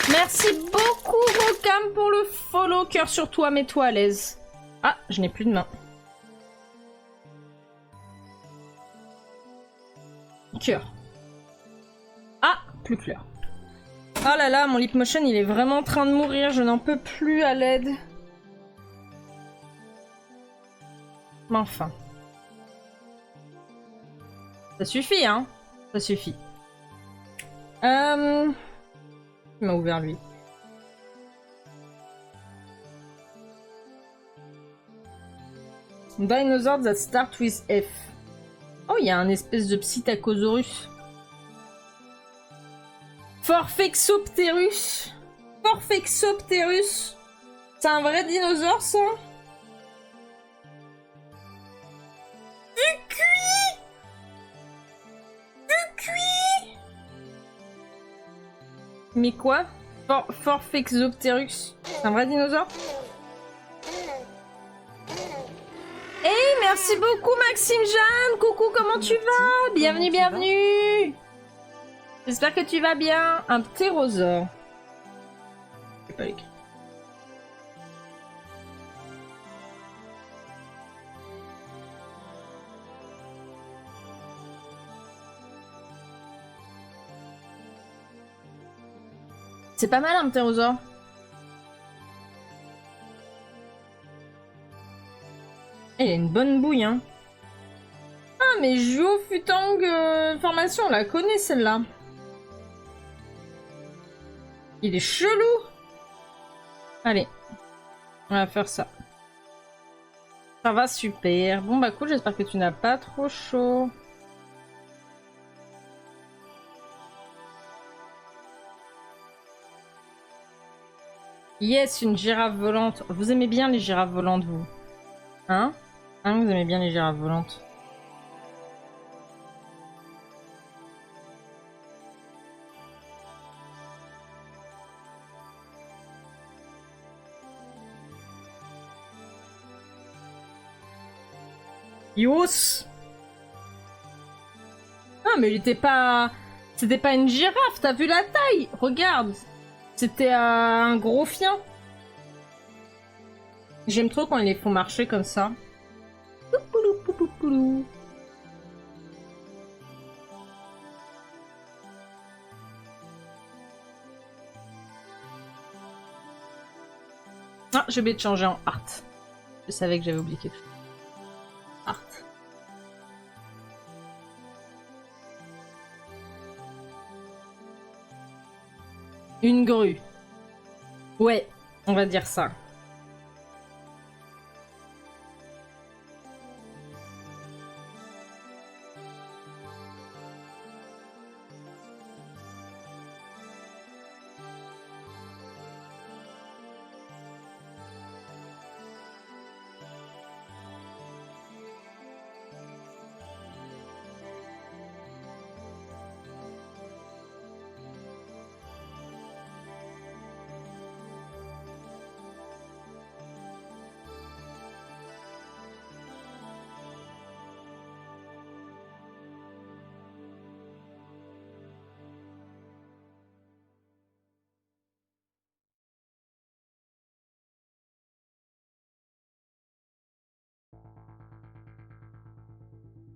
[SPEAKER 1] Merci beaucoup, Rokam, pour le follow. Cœur sur toi, mets-toi à l'aise. Ah, je n'ai plus de main. Cœur. Ah, plus clair. Oh là là, mon lip motion, il est vraiment en train de mourir. Je n'en peux plus à l'aide. Mais enfin. Ça suffit, hein. Ça suffit. Il m'a ouvert, lui. Dinosaurs that start with F. Oh, il y a un espèce de Psittacosaurus. Forfexopterus. Forfexopterus. C'est un vrai dinosaure, ça? Du cuit! Du cuit! Mais quoi? Forfexopterus. C'est un vrai dinosaure? Hey, merci beaucoup Maxime Jeanne. Coucou, comment tu vas? Bienvenue, bienvenue. J'espère que tu vas bien. Un ptérosaure. Je sais pas écrit. C'est pas mal un ptérosaure. Il a une bonne bouille, hein. Ah, mais Juo Futang Formation, on la connaît celle-là. Il est chelou. Allez, on va faire ça. Ça va super. Bon bah cool, j'espère que tu n'as pas trop chaud. Yes, une girafe volante. Vous aimez bien les girafes volantes, vous? Hein? Hein, vous aimez bien les girafes volantes? Yos! Ah, mais il était pas... C'était pas une girafe, t'as vu la taille? Regarde! C'était un gros chien. J'aime trop quand ils les font marcher comme ça. Poupoulou, poupoulou. j'ai oublié de changer en art. Je savais que j'avais oublié quelque chose. Art. Une grue. Ouais, on va dire ça.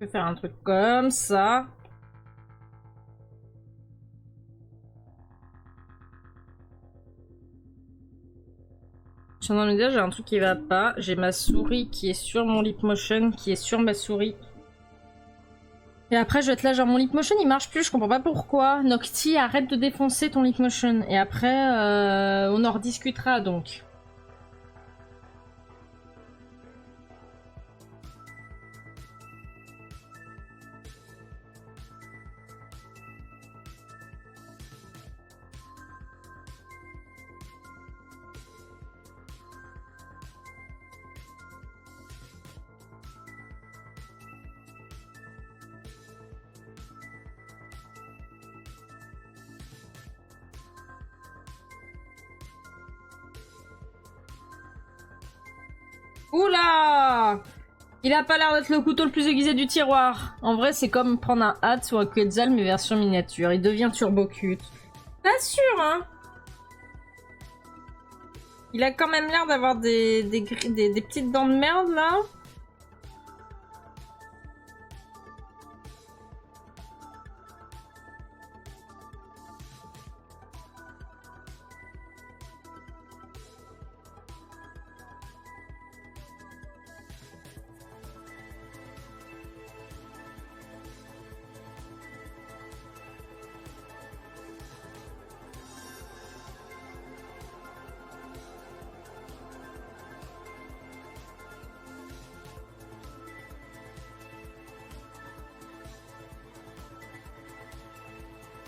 [SPEAKER 1] Je vais faire un truc comme ça. Je suis en train de me dire, j'ai un truc qui va pas. J'ai ma souris qui est sur mon Leapmotion, qui est sur ma souris. Et après, je vais être là, genre mon Leapmotion il marche plus, je comprends pas pourquoi. Nocti, arrête de défoncer ton Leapmotion. Et après, on en rediscutera donc. Oula! Il a pas l'air d'être le couteau le plus aiguisé du tiroir. En vrai, c'est comme prendre un Hatz ou un Quetzal, mais version miniature. Il devient turbo cute. Pas sûr, hein? Il a quand même l'air d'avoir des petites dents de merde, là.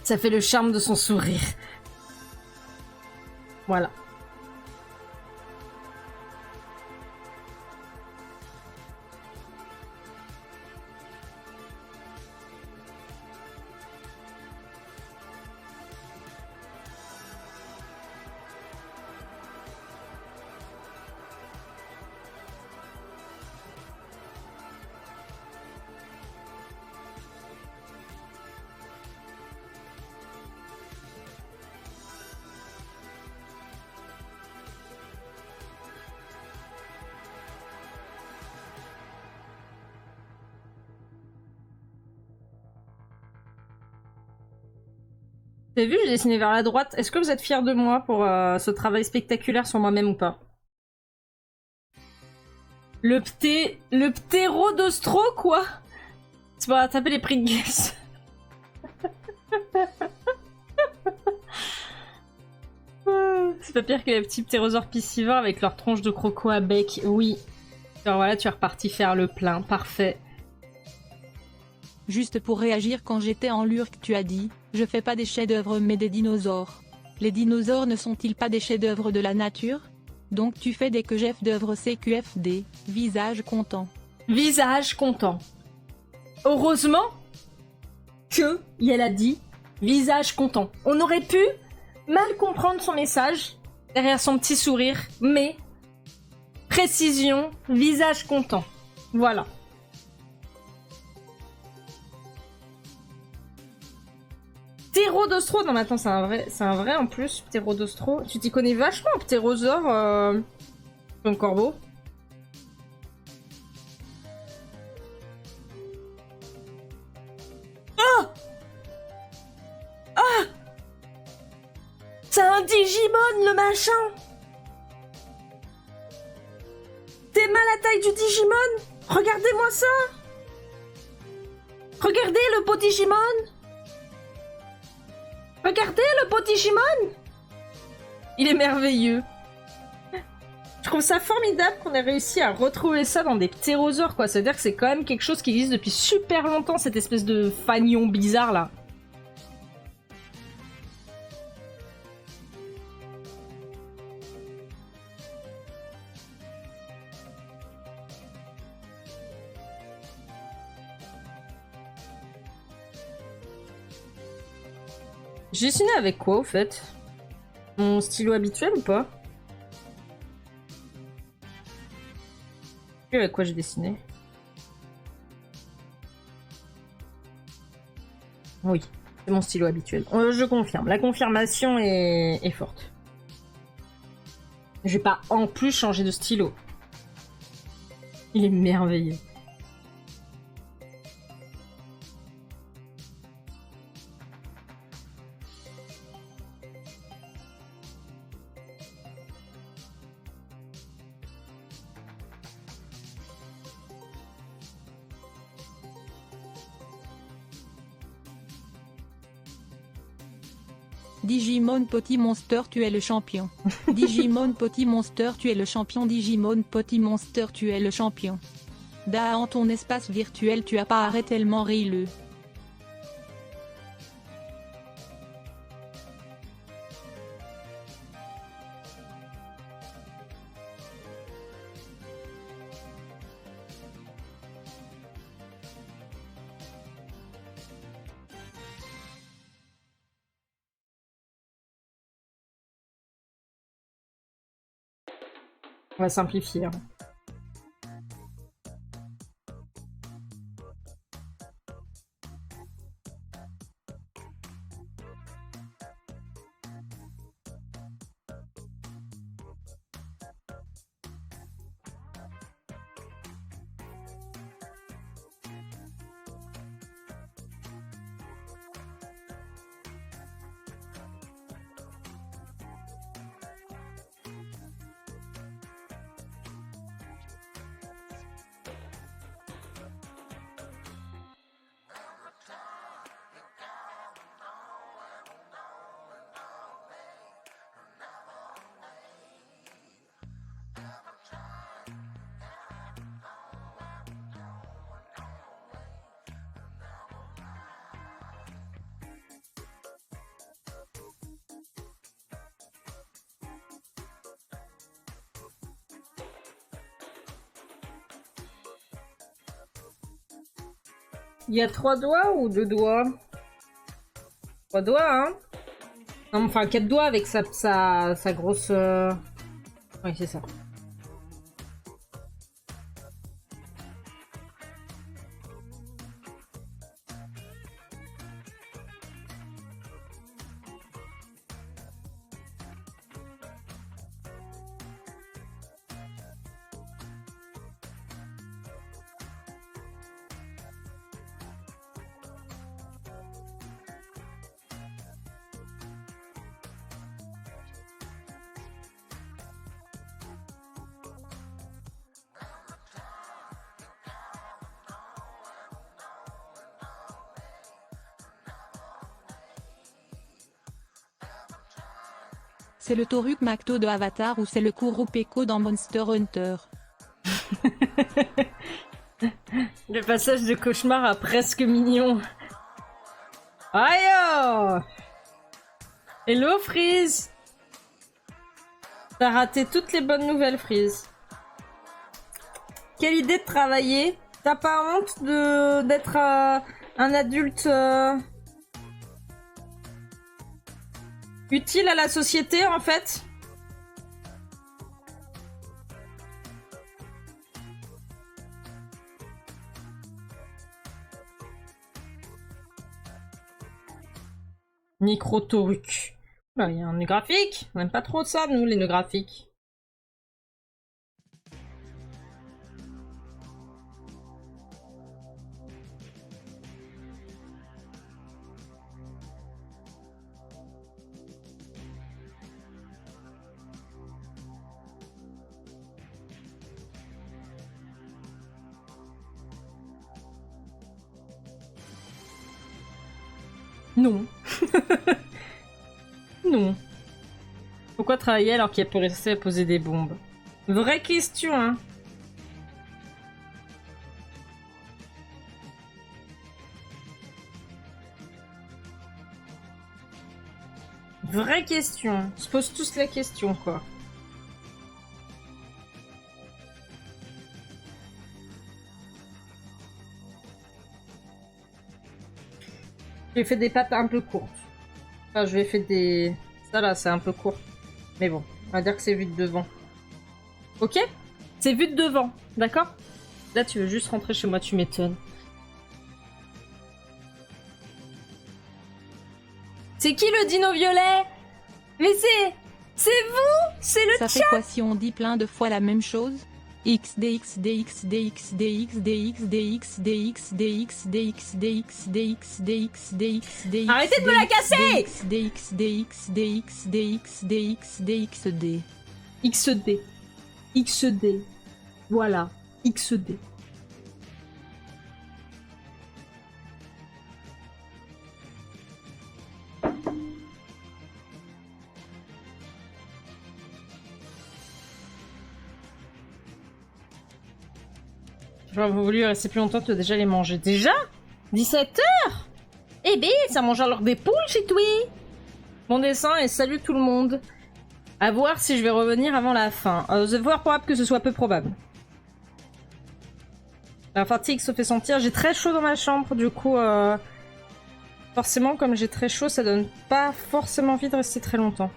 [SPEAKER 1] Ça fait le charme de son sourire. Voilà. T'as vu, j'ai dessiné vers la droite. Est-ce que vous êtes fiers de moi pour ce travail spectaculaire sur moi-même ou pas? Le ptérodostro, quoi? Tu vas taper les prix de guess. C'est pas pire que les petits ptérosaures piscivores avec leur tronche de croco à bec. Oui. Alors voilà, tu es reparti faire le plein. Parfait.
[SPEAKER 3] Juste pour réagir, quand j'étais en Lurk, tu as dit « Je fais pas des chefs-d'œuvre mais des dinosaures ». Les dinosaures ne sont-ils pas des chefs-d'œuvre de la nature? Donc tu fais des que chefs-d'œuvre CQFD, visage content.
[SPEAKER 1] Visage content. Heureusement que elle a dit visage content. On aurait pu mal comprendre son message derrière son petit sourire, mais précision, visage content. Voilà. Ptérodostro, non mais attends, c'est un vrai en plus, Ptérodostro. Tu t'y connais vachement, ptérosaure, comme corbeau. Oh! Ah! C'est un Digimon, le machin! taille du Digimon. Regardez-moi ça. Regardez le beau Digimon. Regardez le beau Digimon. Il est merveilleux. Je trouve ça formidable qu'on ait réussi à retrouver ça dans des ptérosaures, quoi. C'est-à-dire que c'est quand même quelque chose qui existe depuis super longtemps, cette espèce de fanion bizarre, là. J'ai dessiné avec quoi, au fait? Mon stylo habituel ou pas? Avec quoi j'ai dessiné? Oui, c'est mon stylo habituel. Je confirme, la confirmation est forte. Je vais pas en plus changer de stylo. Il est merveilleux.
[SPEAKER 3] Digimon Potty Monster, tu es le champion. Digimon Potty Monster, tu es le champion. Digimon Potty Monster, tu es le champion. Dans ton espace virtuel, tu apparais tellement rileux.
[SPEAKER 1] On va simplifier. Hein. Il y a 3 doigts ou 2 doigts? 3 doigts, hein? Non, enfin 4 doigts avec sa grosse... Oui, c'est ça.
[SPEAKER 3] C'est le Toruk Macto de Avatar ou c'est le Kurupeko dans Monster Hunter?
[SPEAKER 1] Le passage de cauchemar à presque mignon. Aïe oh. Hello Freeze. T'as raté toutes les bonnes nouvelles Freeze. Quelle idée de travailler. T'as pas honte d'être un adulte utile à la société en fait? Micro-Toruk. Bah, il y a un nœud graphique. On n'aime pas trop ça, nous, les nœuds graphiques. Non. Non. Pourquoi travailler alors qu'elle peut rester à poser des bombes? Vraie question, hein. Vraie question. On se pose tous la question, quoi. J'ai fait des pâtes un peu courtes. Enfin, je lui ai fait des... Ça là, c'est un peu court. Mais bon, on va dire que c'est vu de devant. Ok? C'est vu de devant, d'accord? Là, tu veux juste rentrer chez moi, tu m'étonnes. C'est qui le dino violet? Mais c'est vous? C'est le
[SPEAKER 3] Ça fait quoi si on dit plein de fois la même chose?
[SPEAKER 1] Arrêtez de me la casser! XD. XD. Voilà. XD. J'aurais voulu rester plus longtemps, tu as déjà les manger. Déjà 17h? Eh ben, ça mange alors des poules chez toi. Bon dessin et salut tout le monde. À voir si je vais revenir avant la fin. C'est fort probable que ce soit peu probable. La fatigue se fait sentir. J'ai très chaud dans ma chambre, du coup... Forcément, comme j'ai très chaud, ça donne pas forcément envie de rester très longtemps.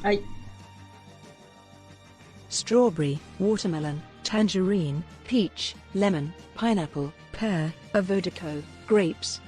[SPEAKER 1] Aïe.
[SPEAKER 2] Strawberry, watermelon, tangerine, peach, lemon, pineapple, pear, avocado, grapes.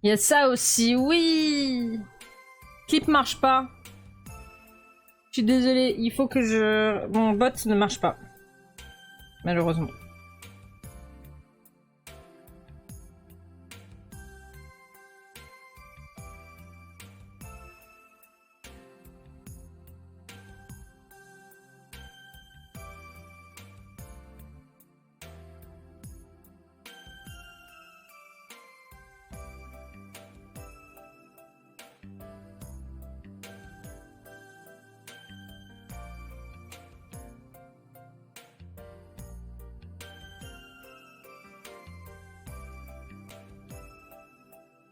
[SPEAKER 1] Il y a ça aussi, oui. Clip marche pas. Je suis désolée, il faut que je... Mon bot ne marche pas. Malheureusement.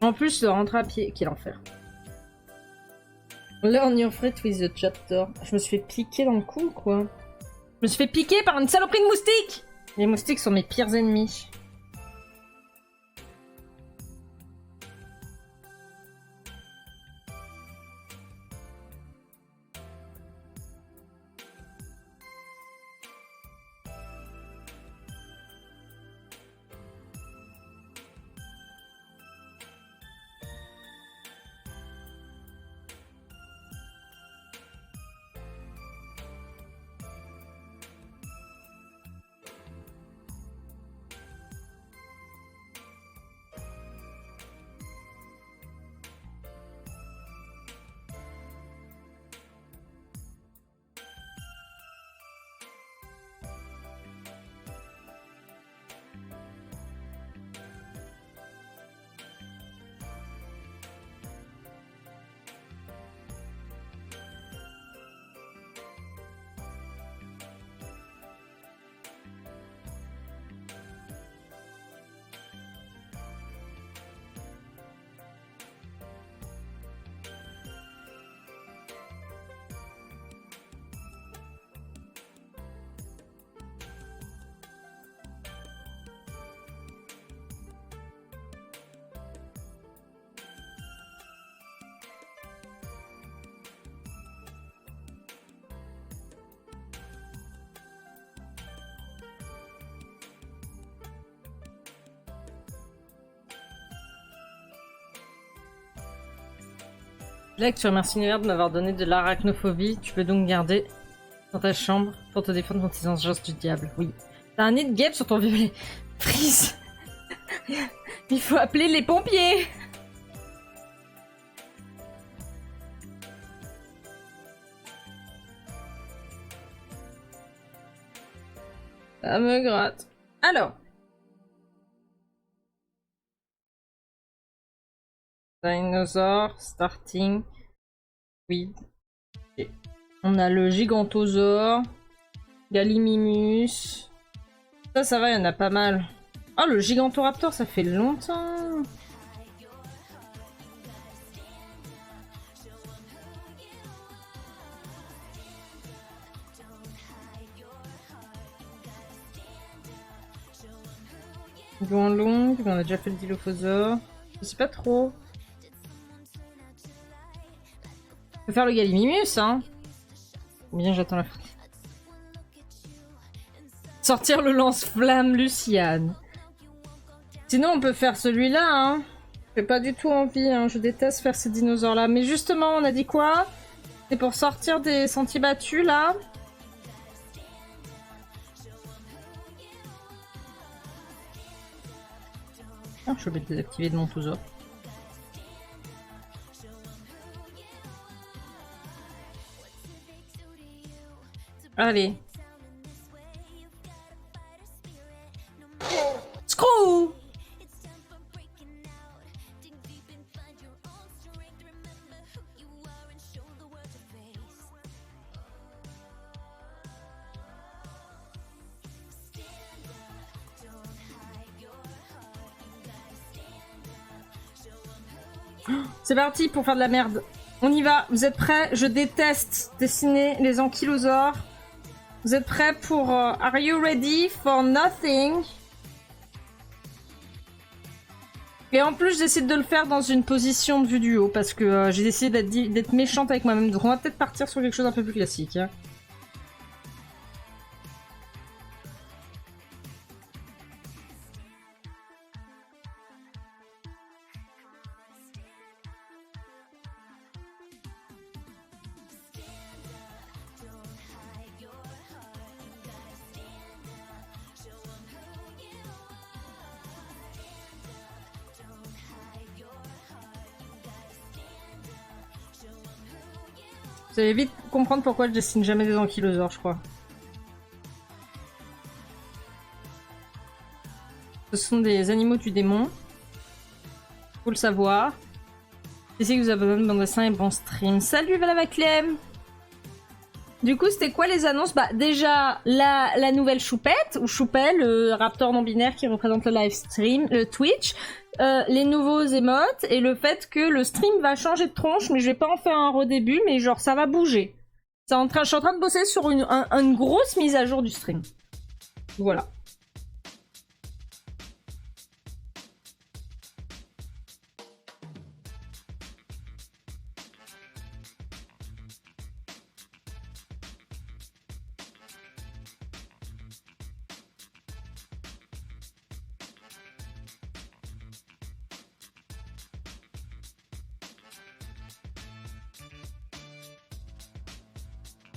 [SPEAKER 1] En plus, je rentre à pied. Quel enfer. Learn your fret with the chapter. Je me suis fait piquer dans le cou, quoi. Je me suis fait piquer par une saloperie de moustiques. Les moustiques sont mes pires ennemis. Là que tu remercies l'univers de m'avoir donné de l'arachnophobie, tu peux donc garder dans ta chambre pour te défendre contre les injustices du diable. Oui. T'as un nid de guêpe sur ton violet. Prise. Il faut appeler les pompiers. Ça me gratte. Alors. Dinosaure, starting. Oui. Okay. On a le gigantosaure. Gallimimus. Ça va, il y en a pas mal. Oh, le gigantoraptor, ça fait longtemps. Long, on a déjà fait le dilophosaure. Je sais pas trop. Je peux faire le Gallimimus, hein. Bien, j'attends la fin. Sortir le lance-flamme Luciane. Sinon, on peut faire celui-là, hein. J'ai pas du tout envie, hein. Je déteste faire ces dinosaures-là. Mais justement, on a dit quoi? C'est pour sortir des sentiers battus, là. Ah, je suis obligée de désactiver de mon Tosaure. Allez. Screw! C'est parti pour faire de la merde. On y va. Vous êtes prêts? Je déteste dessiner les ankylosaures. Vous êtes prêts pour... Are you ready for nothing? Et en plus, je décide de le faire dans une position de vue du haut parce que j'ai décidé d'être méchante avec moi-même. Donc on va peut-être partir sur quelque chose un peu plus classique. Hein. Vous allez vite comprendre pourquoi je dessine jamais des ankylosaures, je crois. Ce sont des animaux du démon. Faut le savoir. Ici que vous avez besoin de bon dessin et bon stream. Salut Valavaclem. Du coup, c'était quoi les annonces? Bah déjà, la nouvelle choupette, ou choupelle, le raptor non-binaire qui représente le live stream, le Twitch, les nouveaux émotes, et le fait que le stream va changer de tronche, mais je vais pas en faire un redébut, mais genre ça va bouger. Je suis en train de bosser sur une grosse mise à jour du stream. Voilà.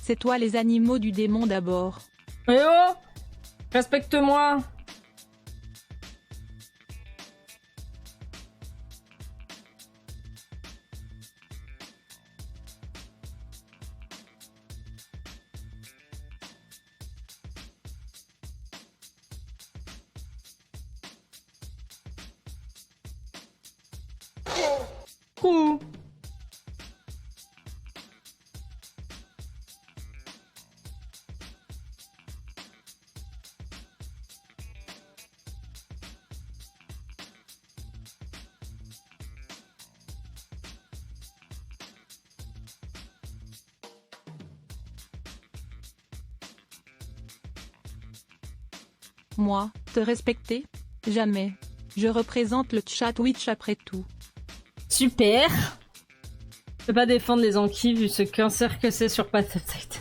[SPEAKER 3] C'est toi les animaux du démon d'abord.
[SPEAKER 1] Eh oh! Respecte-moi! Ouh.
[SPEAKER 3] Moi, te respecter? Jamais. Je représente le chat Twitch après tout.
[SPEAKER 1] Super! Je peux pas défendre les anquilles vu ce cancer que c'est sur Path of Titan.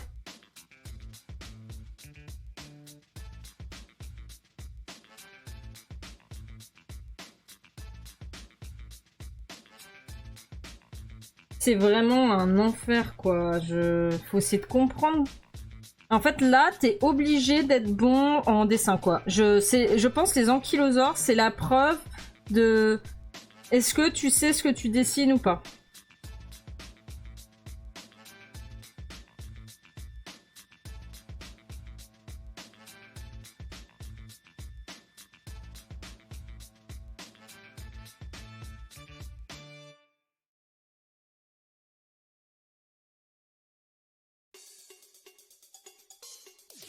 [SPEAKER 1] c'est vraiment un enfer, quoi. Faut essayer de comprendre. En fait, là, t'es obligé d'être bon en dessin, quoi. Je pense que les ankylosaures, c'est la preuve de... Est-ce que tu sais ce que tu dessines ou pas?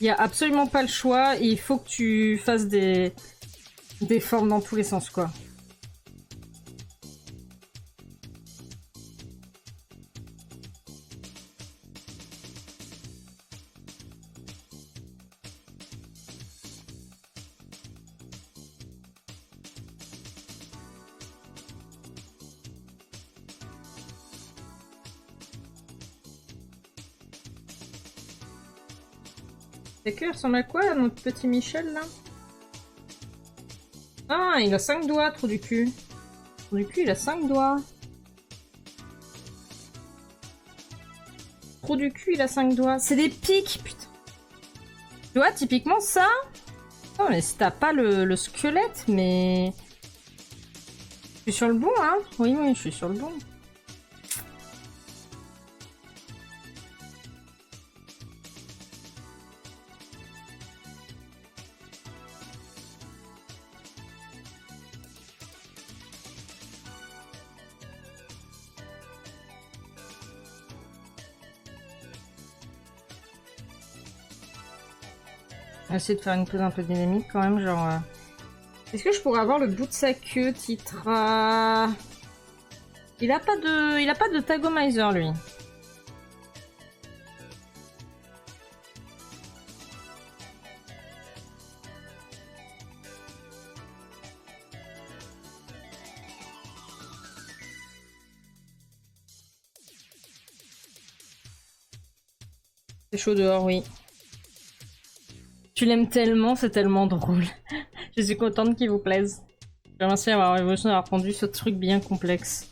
[SPEAKER 1] Il y a absolument pas le choix, il faut que tu fasses des formes dans tous les sens, quoi. C'est que il ressemble à quoi, notre petit Michel, là? Ah, il a 5 doigts, trou du cul. Trou du cul, il a 5 doigts. Trou du cul, il a 5 doigts. C'est des pics, putain. Tu vois, typiquement, ça... Oh, mais si t'as pas le squelette, mais... Je suis sur le bon, hein? Oui, je suis sur le bon. On va essayer de faire une pose un peu dynamique quand même, genre... Est-ce que je pourrais avoir le bout de sa queue, titre... Il a pas de tagomizer, lui. C'est chaud dehors, oui. Tu l'aimes tellement, c'est tellement drôle. Je suis contente qu'il vous plaise. Je remercie d'avoir Revolution d'avoir rendu ce truc bien complexe.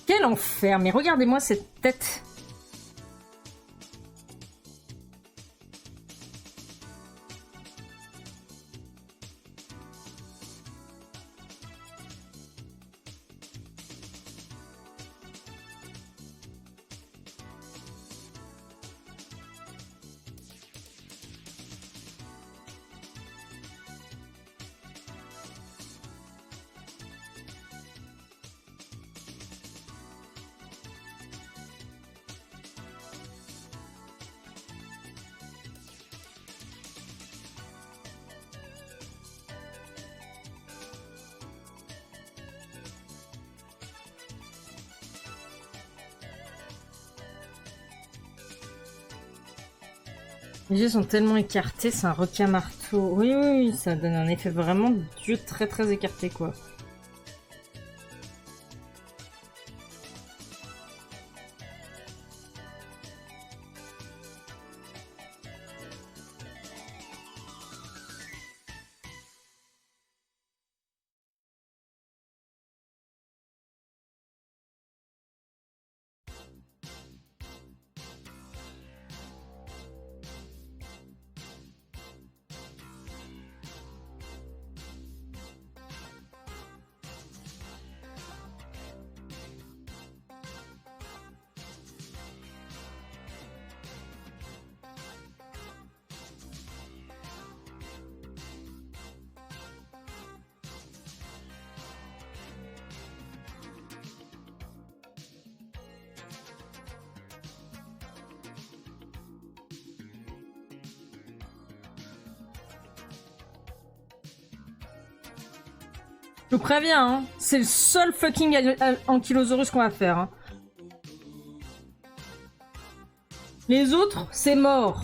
[SPEAKER 1] Quel enfer, mais regardez-moi cette tête. Les yeux sont tellement écartés, c'est un requin-marteau. Oui, ça donne un effet vraiment d'yeux très très écarté, quoi. Je vous préviens, hein, c'est le seul fucking ankylosaurus qu'on va faire. Hein. Les autres, c'est mort.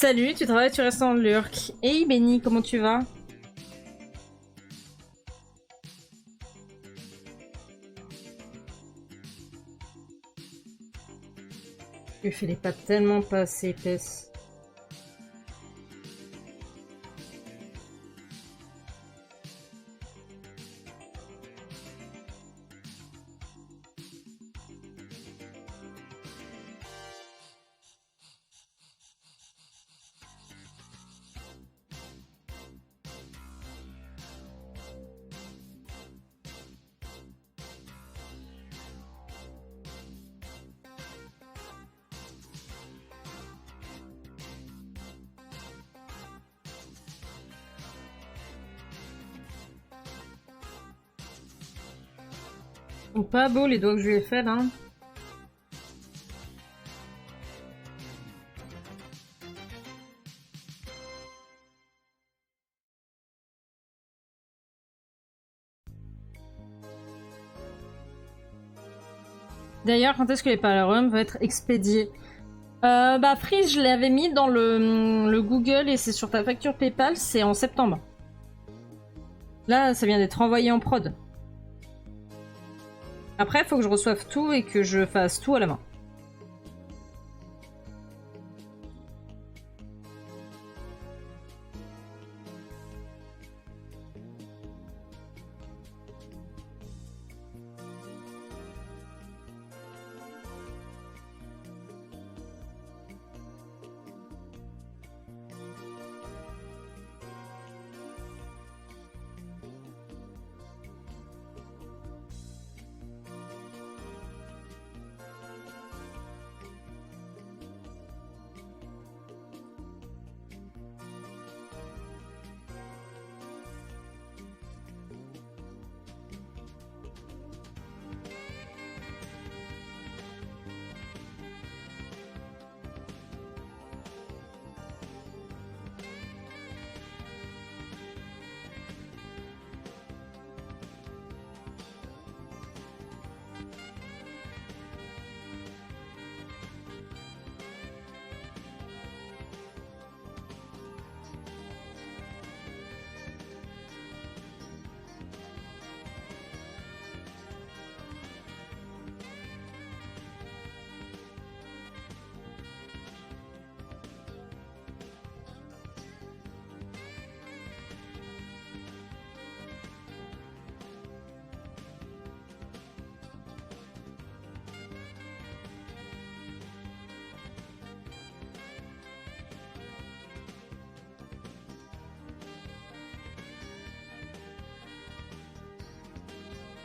[SPEAKER 1] Salut, tu travailles, tu restes en lurk. Hey Benny, comment tu vas? Je fais les pattes tellement pas assez épaisses. Ils sont pas beaux les doigts que je lui ai fait là. D'ailleurs, quand est-ce que les palérums vont être expédiés? Bah Freeze, je l'avais mis dans le Google et c'est sur ta facture PayPal, c'est en septembre. Là, ça vient d'être envoyé en prod. Après, il faut que je reçoive tout et que je fasse tout à la main.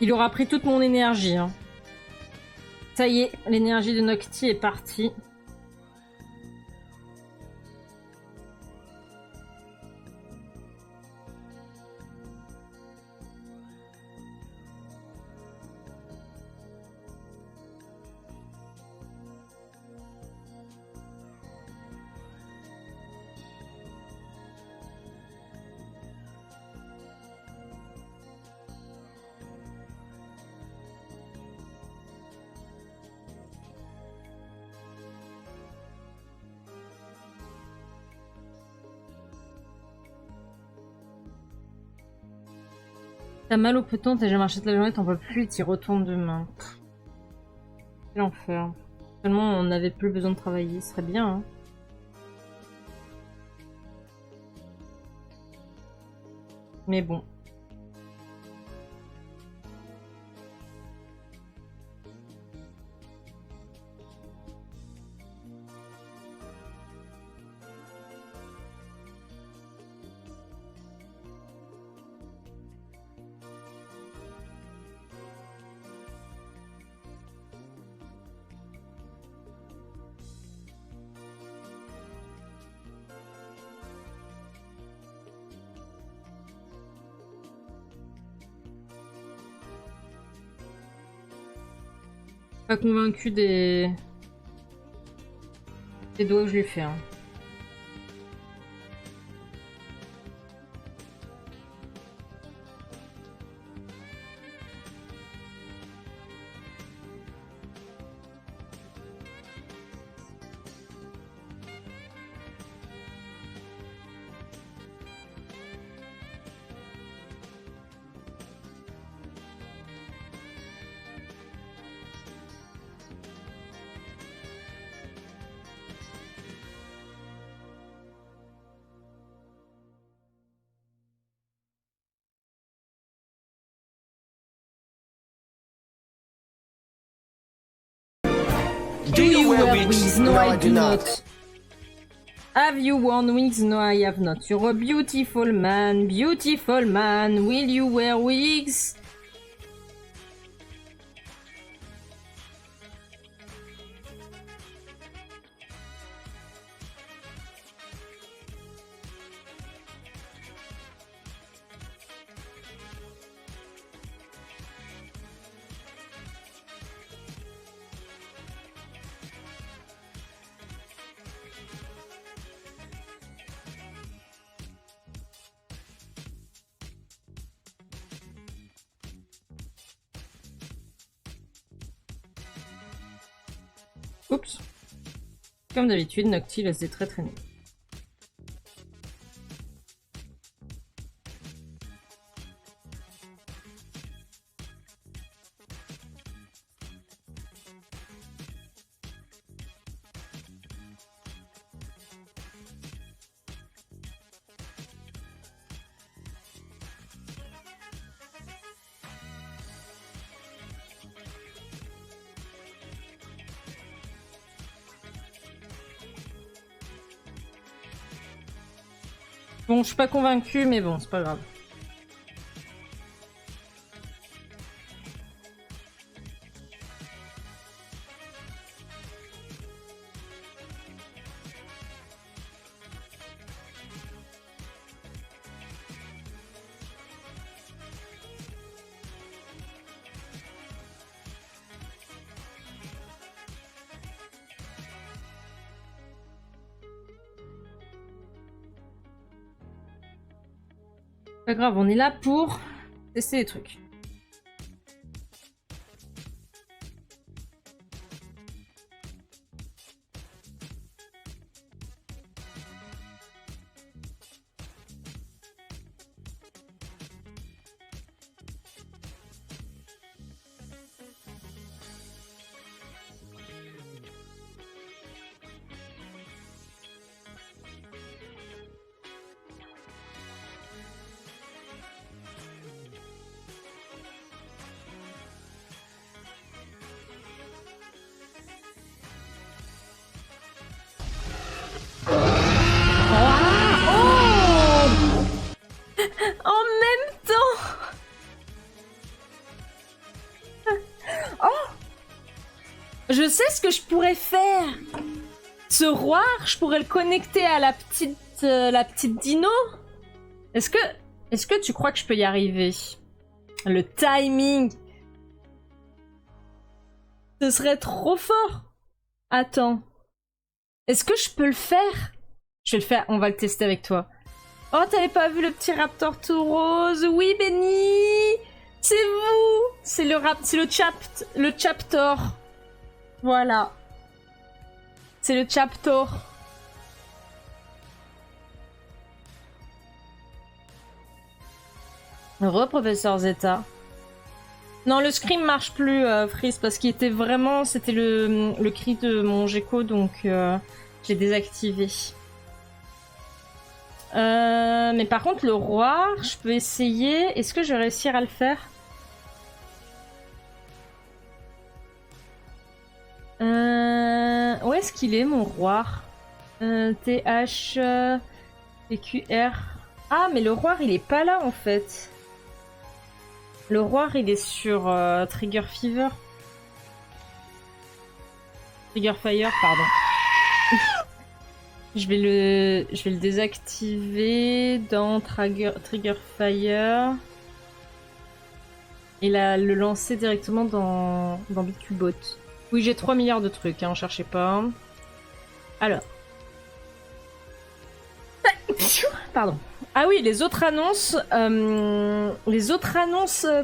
[SPEAKER 1] Il aura pris toute mon énergie. Hein. Ça y est, l'énergie de Nocti est partie. T'as mal au peton, t'as jamais marché toute la journée, t'en peux plus, t'y retournes demain. Quel enfer. Seulement on n'avait plus besoin de travailler, ce serait bien. Hein. Mais bon. Pas convaincu des doigts que je lui ai fait. Hein. Do you wear wigs? No, I do not. Have you worn wigs? No, I have not. You're a beautiful man, beautiful man. Will you wear wigs? Oups. Comme d'habitude, Noctis laisse des traits traîner. Bon, je suis pas convaincue, mais bon, c'est pas grave. Pas grave, on est là pour tester les trucs. En même temps. Oh, je sais ce que je pourrais faire. Ce roi, je pourrais le connecter à la petite dino. Est-ce que tu crois que je peux y arriver? Le timing. Ce serait trop fort. Attends. Est-ce que je peux le faire? Je vais le faire, on va le tester avec toi. Oh, t'avais pas vu le petit raptor tout rose? Oui, Benny! C'est vous! C'est le chaptor. Voilà. C'est le chaptor. Professeur Zeta. Non, le scream marche plus, Freeze, parce qu'il était vraiment... C'était le cri de mon gecko, donc j'ai désactivé. Mais par contre, le roi, je peux essayer. Est-ce que je vais réussir à le faire? Où est-ce qu'il est, mon roi? TH... TQR... Ah, mais le roi, il est pas là, en fait. Le roi, il est sur Trigger Fever. Trigger Fire, pardon. Je vais le désactiver dans Trigger Fire. Et le lancer directement dans BQBot. Oui, j'ai 3 milliards de trucs, hein, cherchez pas. Alors. Pardon. Ah oui, les autres annonces,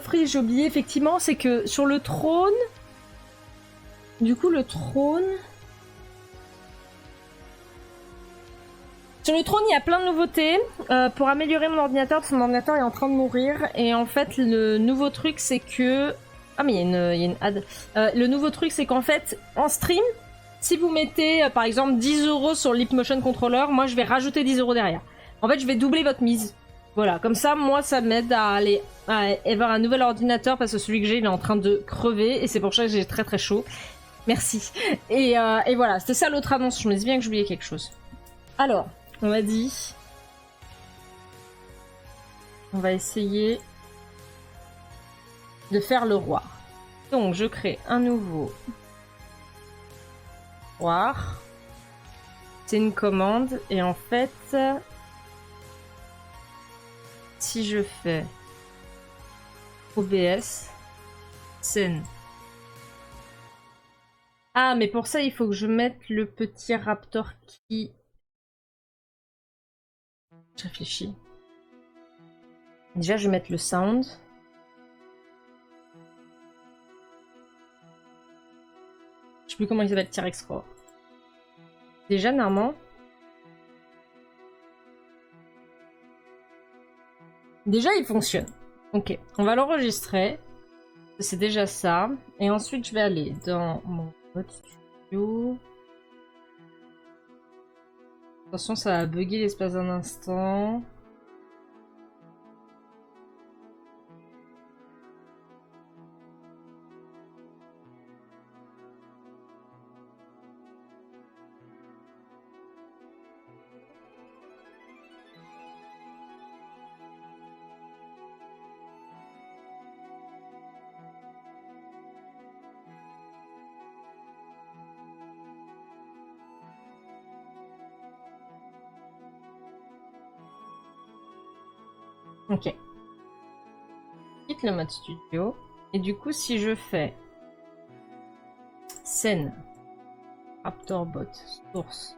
[SPEAKER 1] Free, j'ai oublié effectivement, c'est que sur le trône, du coup le trône, sur le trône il y a plein de nouveautés pour améliorer mon ordinateur, parce que mon ordinateur est en train de mourir, et en fait le nouveau truc c'est que, ah mais il y a une ad, le nouveau truc c'est qu'en fait en stream, si vous mettez par exemple 10€ sur Leap Motion Controller, moi je vais rajouter 10€ derrière. En fait, je vais doubler votre mise. Voilà, comme ça, moi, ça m'aide à avoir un nouvel ordinateur parce que celui que j'ai, il est en train de crever et c'est pour ça que j'ai très très chaud. Merci. Et voilà, c'était ça l'autre annonce. Je me dis bien que j'oubliais quelque chose. Alors, on m'a dit... On va essayer de faire le roi. Donc, je crée un nouveau roi. C'est une commande. Et en fait, si je fais OBS, scène. Ah, mais pour ça, il faut que je mette le petit raptor qui... Je réfléchis. Déjà, je vais mettre le sound. Je sais plus comment il s'appelle, T-Rex Roar. Déjà, normalement... Déjà, il fonctionne. Ok, on va l'enregistrer. C'est déjà ça. Et ensuite, je vais aller dans mon mode studio. Attention, ça va bugger l'espace d'un instant. Ok. Quitte le mode studio. Et du coup, si je fais scène, RaptorBot, source.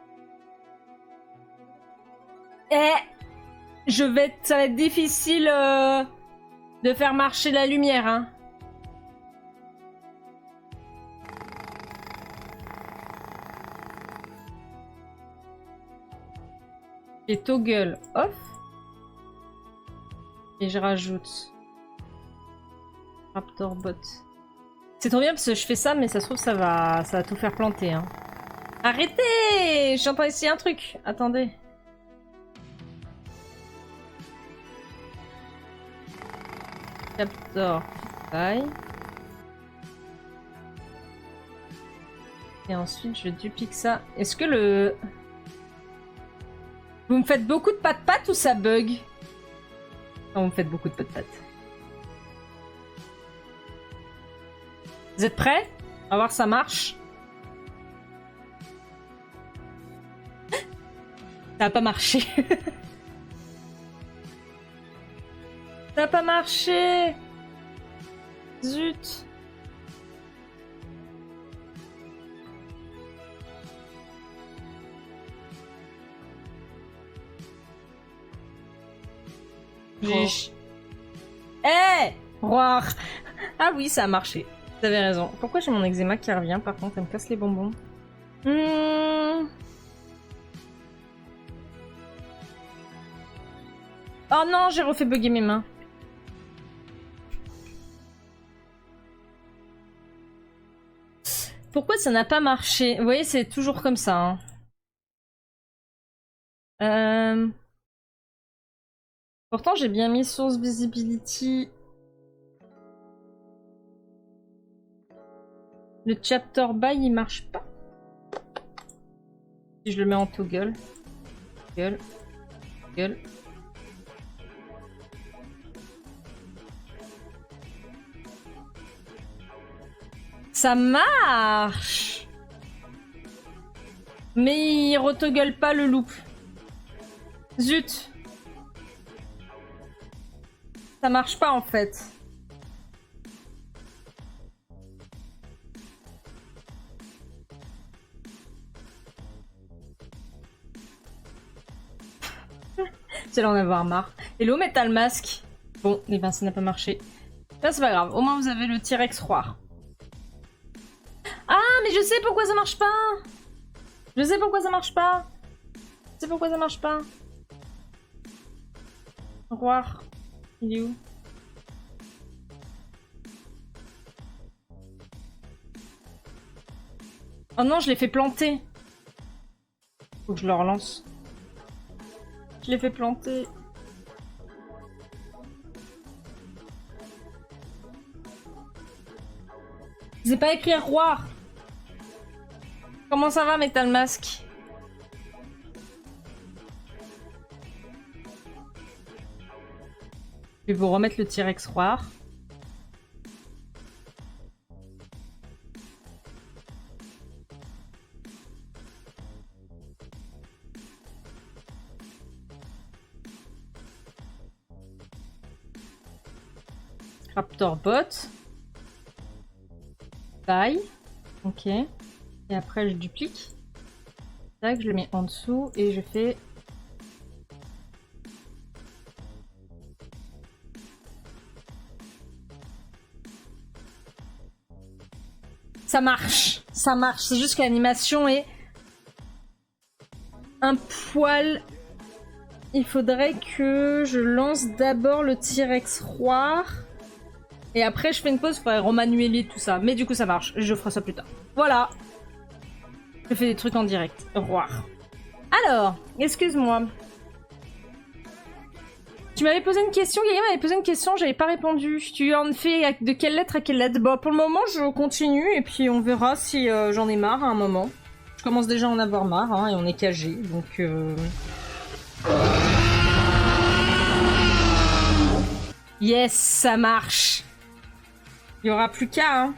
[SPEAKER 1] Ça va être difficile de faire marcher la lumière, hein. Et toggle off. Et je rajoute RaptorBot. C'est trop bien parce que je fais ça, mais ça se trouve ça va tout faire planter. Hein. Arrêtez! Je suis en train d'essayer un truc. Attendez. Captor. Bye. Et ensuite je duplique ça. Est-ce que le... Vous me faites beaucoup de pattes-pattes ou ça bug? Non, vous me faites beaucoup de pattes-pattes. Vous êtes prêts? On va voir si ça marche. Ça a pas marché. Ça a pas marché. Zut. Eh! Roar. Ah oui, ça a marché. Vous avez raison. Pourquoi j'ai mon eczéma qui revient par contre? Ça me casse les bonbons. Oh non, j'ai refait bugger mes mains. Pourquoi ça n'a pas marché? Vous voyez, c'est toujours comme ça. Hein. Pourtant, j'ai bien mis source visibility. Le chapter by, il marche pas. Si je le mets en toggle. Toggle. Toggle. Ça marche! Mais il retoggle pas le loop. Zut! Ça marche pas en fait. J'allais en avoir marre. Hello Metal Mask. Bon, eh ben ça n'a pas marché. Là c'est pas grave, au moins vous avez le T-Rex Roar. Ah mais je sais pourquoi ça marche pas. Je sais pourquoi ça marche pas. Je sais pourquoi ça marche pas. Roar. Il est où? Oh non, je l'ai fait planter. Faut que je le relance. Je l'ai fait planter. C'est pas écrit Roar. Comment ça va, Metal Mask? Je vais vous remettre le T-Rex Roar. Raptor Bot. Taille. Ok. Et après, je duplique. Tac, je le mets en dessous et je fais... Ça marche. Ça marche. C'est juste que l'animation est un poil... Il faudrait que je lance d'abord le T-Rex Roar. Et après, je fais une pause, il faudrait remanueler tout ça. Mais du coup, ça marche. Je ferai ça plus tard. Voilà. Je fais des trucs en direct. Roar. Alors, excuse-moi. Tu m'avais posé une question, quelqu'un m'avait posé une question, j'avais pas répondu. Tu en fais de quelle lettre à quelle lettre? Bon, pour le moment, je continue et puis on verra si j'en ai marre à un moment. Je commence déjà à en avoir marre, hein, et on est KG, donc... Yes, ça marche. Il y aura plus qu'à, hein.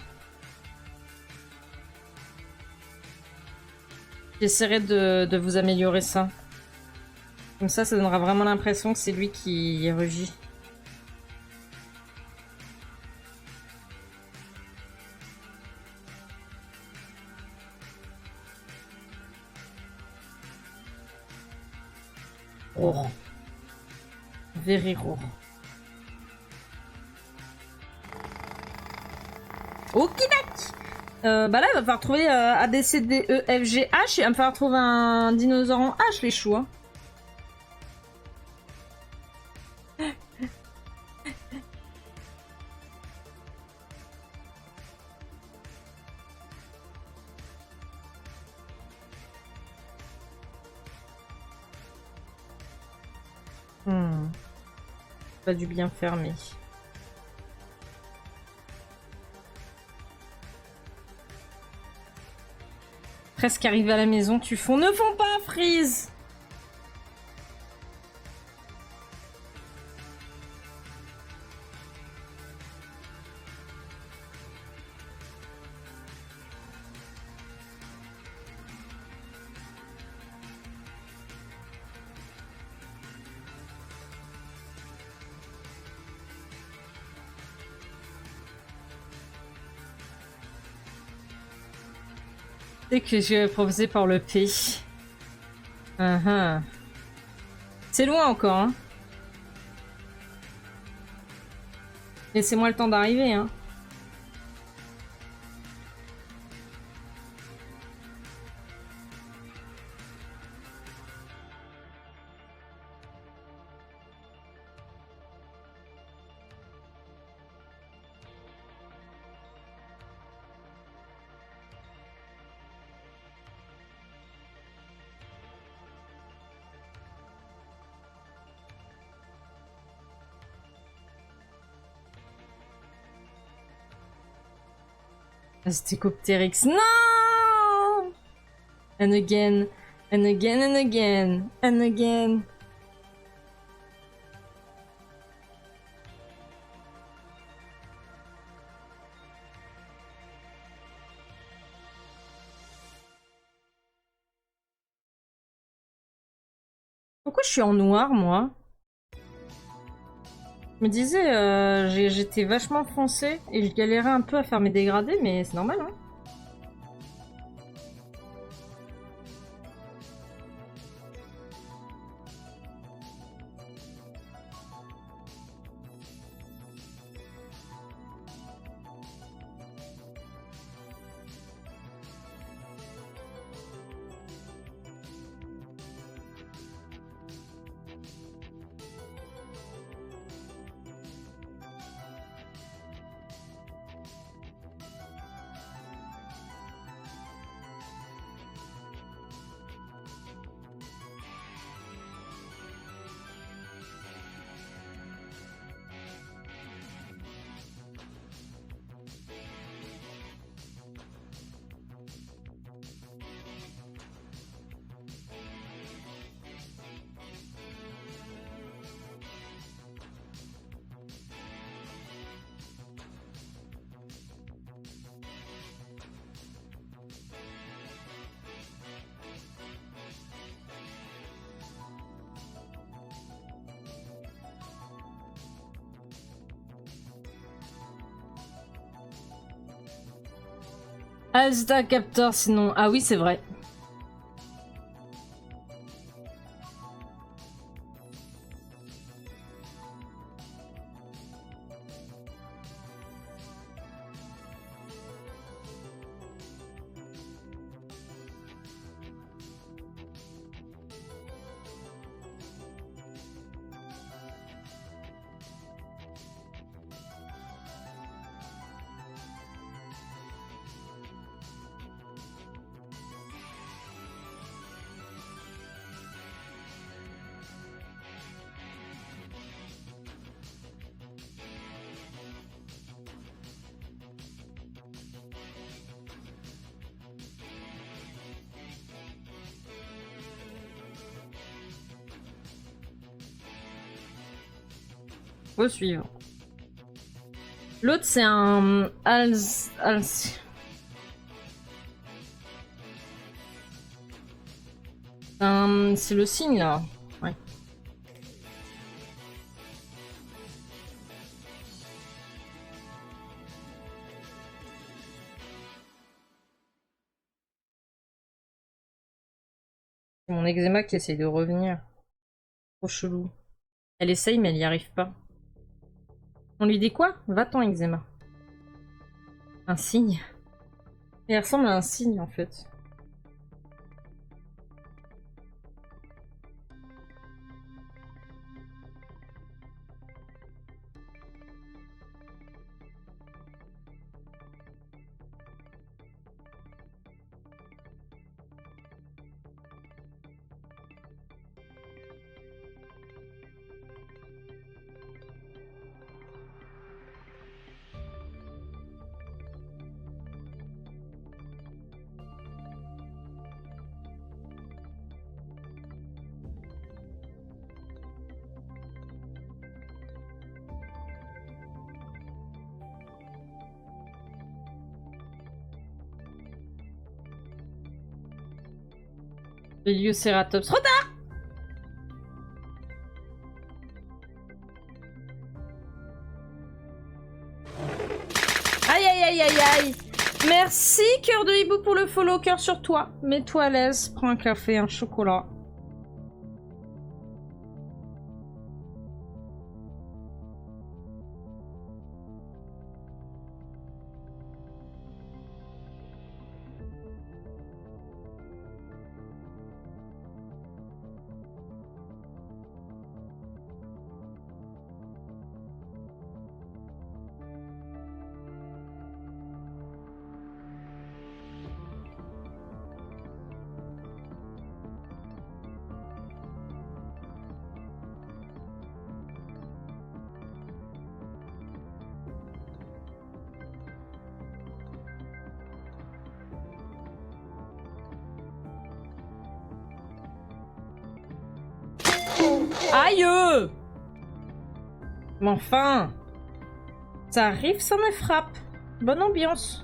[SPEAKER 1] J'essaierai de vous améliorer ça. Comme ça donnera vraiment l'impression que c'est lui qui rugit. Oh. Very raw. Okidak. Bah là, il va falloir trouver A, B, C, D, E, F, G, H. Et il va me falloir trouver un dinosaure en H, les choux. Hein. Pas du bien fermé. Presque arrivé à la maison, tu fonds. Ne fonds pas, Freeze! C'est que j'ai proposé par le P. C'est loin encore, hein. Laissez-moi le temps d'arriver, hein. Stécoptérix, non! And again, and again, and again, and again. Pourquoi je suis en noir, moi? Je me disais, j'étais vachement foncé et je galérais un peu à faire mes dégradés, mais c'est normal, hein. Ah, c'était un capteur sinon. Ah oui, c'est vrai. Faut suivre. L'autre, c'est un c'est le signe là. Ouais. C'est mon eczéma qui essaye de revenir. Trop chelou. Elle essaye, mais elle y arrive pas. On lui dit quoi? Va-t'en, eczéma. Un signe. Il ressemble à un signe en fait. Héliocératops. Trop tard! Aïe aïe aïe aïe aïe! Merci, cœur de hibou, pour le follow, cœur sur toi. Mets-toi à l'aise, prends un café, un chocolat. Aïe! Mais enfin! Ça arrive, ça me frappe. Bonne ambiance.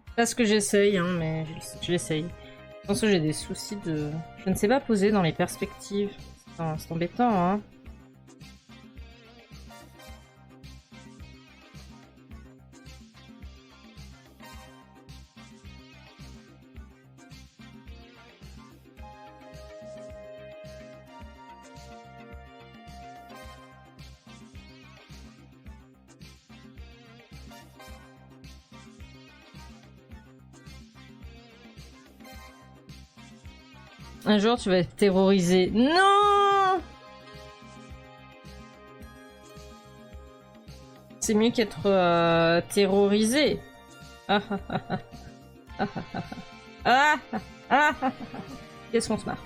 [SPEAKER 1] C'est pas ce que j'essaye, hein, mais je l'essaye. Je pense que j'ai des soucis de... Je ne sais pas poser dans les perspectives. C'est embêtant, hein. Un jour, tu vas être terrorisé. Non! C'est mieux qu'être terrorisé. Ah ah ah ah. Ah ah ah ah. Ah ah ah. Qu'est-ce qu'on se marre.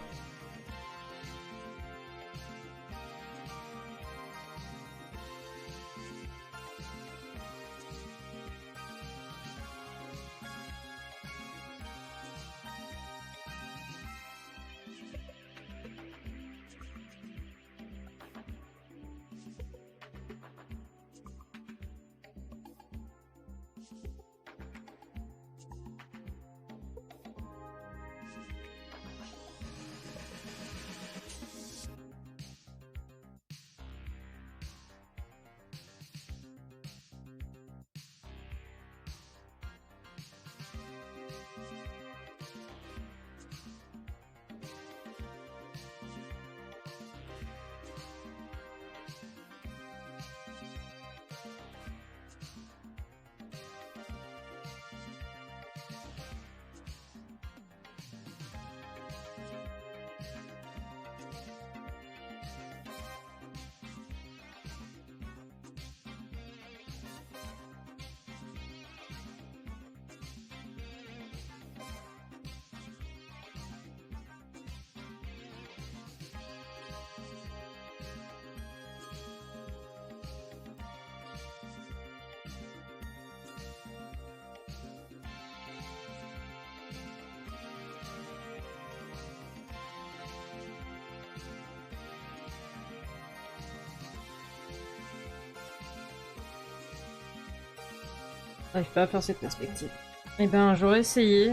[SPEAKER 1] J'arrive pas à faire cette perspective. Eh ben, j'aurais essayé.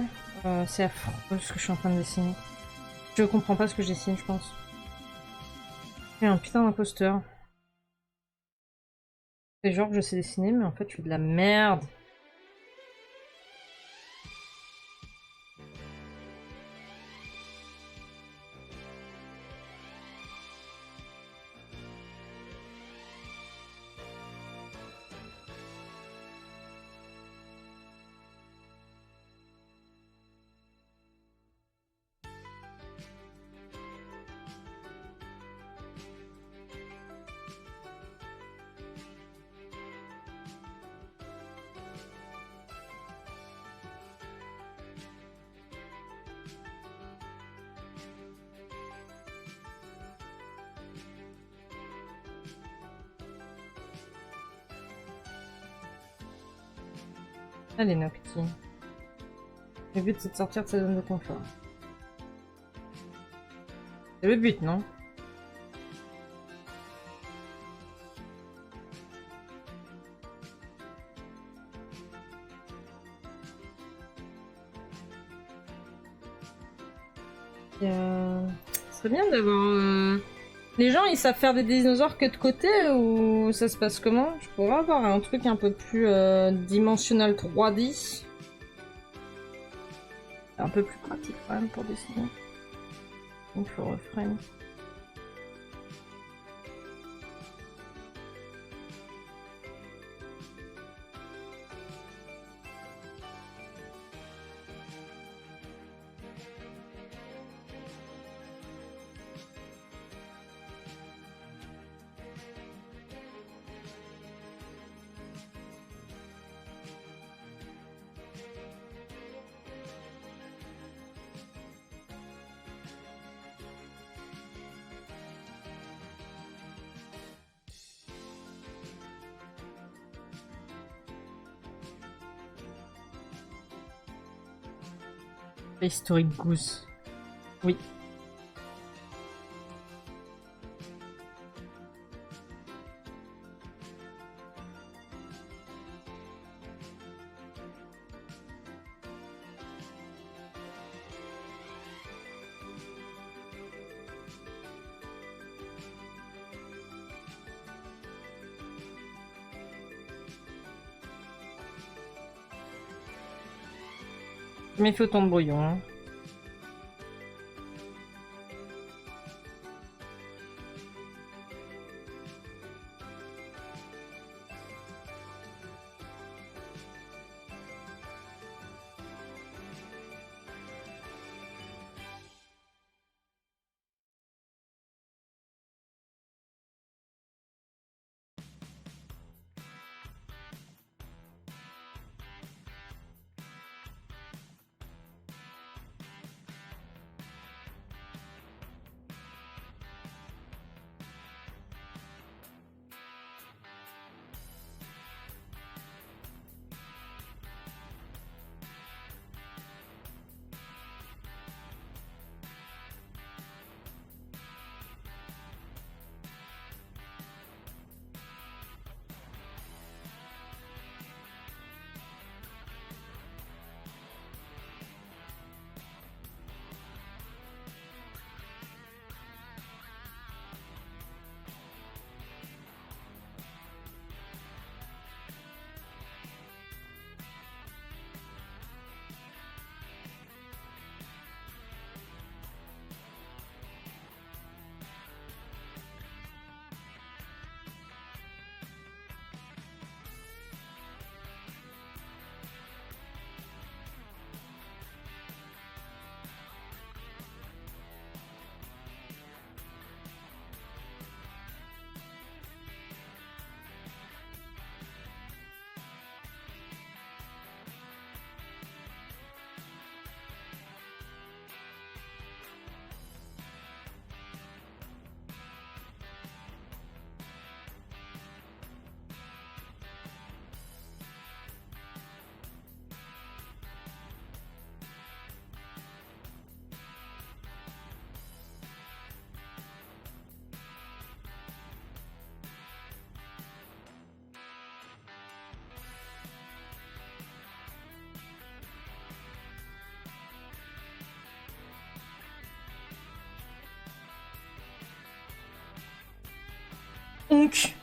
[SPEAKER 1] C'est affreux ce que je suis en train de dessiner. Je comprends pas ce que je dessine, je pense. Je suis un putain d'imposteur. C'est genre que je sais dessiner, mais en fait, je fais de la merde. Allez, Nocti. Le but, c'est de sortir de sa zone de confort. C'est le but, non? Ce serait bien d'avoir... Les gens, ils savent faire des dinosaures que de côté ou ça se passe comment? Je pourrais avoir un truc un peu plus dimensionnel 3D. C'est un peu plus pratique quand même pour dessiner. Donc je refrain. Historic Goose. Oui. Méfie au ton brouillon. Hein. onk.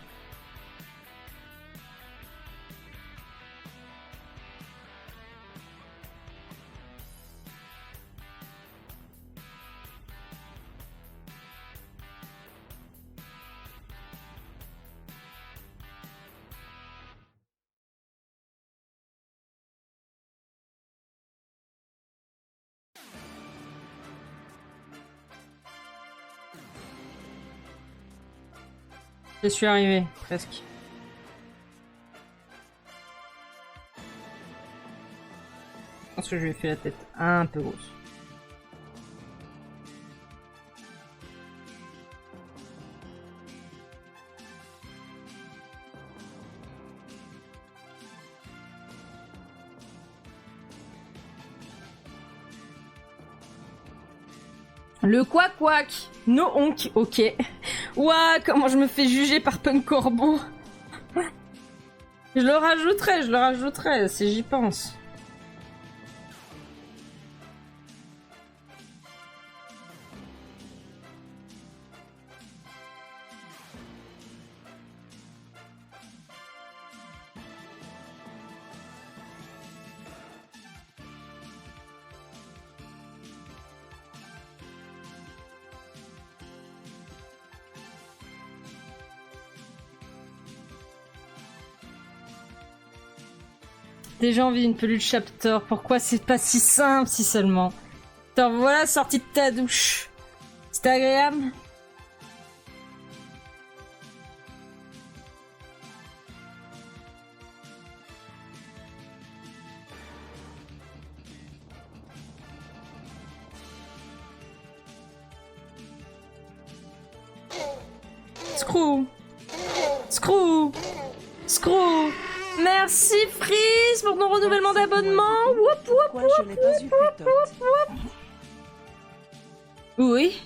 [SPEAKER 1] Je suis arrivé, presque. Je pense que je lui ai fait la tête un peu grosse. Le quack. No onk, ok. Ouah, comment je me fais juger par Punk Corbeau. Je le rajouterai, si j'y pense. Déjà envie d'une peluche chapter. Pourquoi c'est pas si simple si seulement? Attends, voilà, sortie de ta douche. C'était agréable? Screw. Merci Freeze pour ton renouvellement d'abonnement. Woup woup
[SPEAKER 2] Pourquoi je n'ai pas eu plus tôt?
[SPEAKER 1] Oui.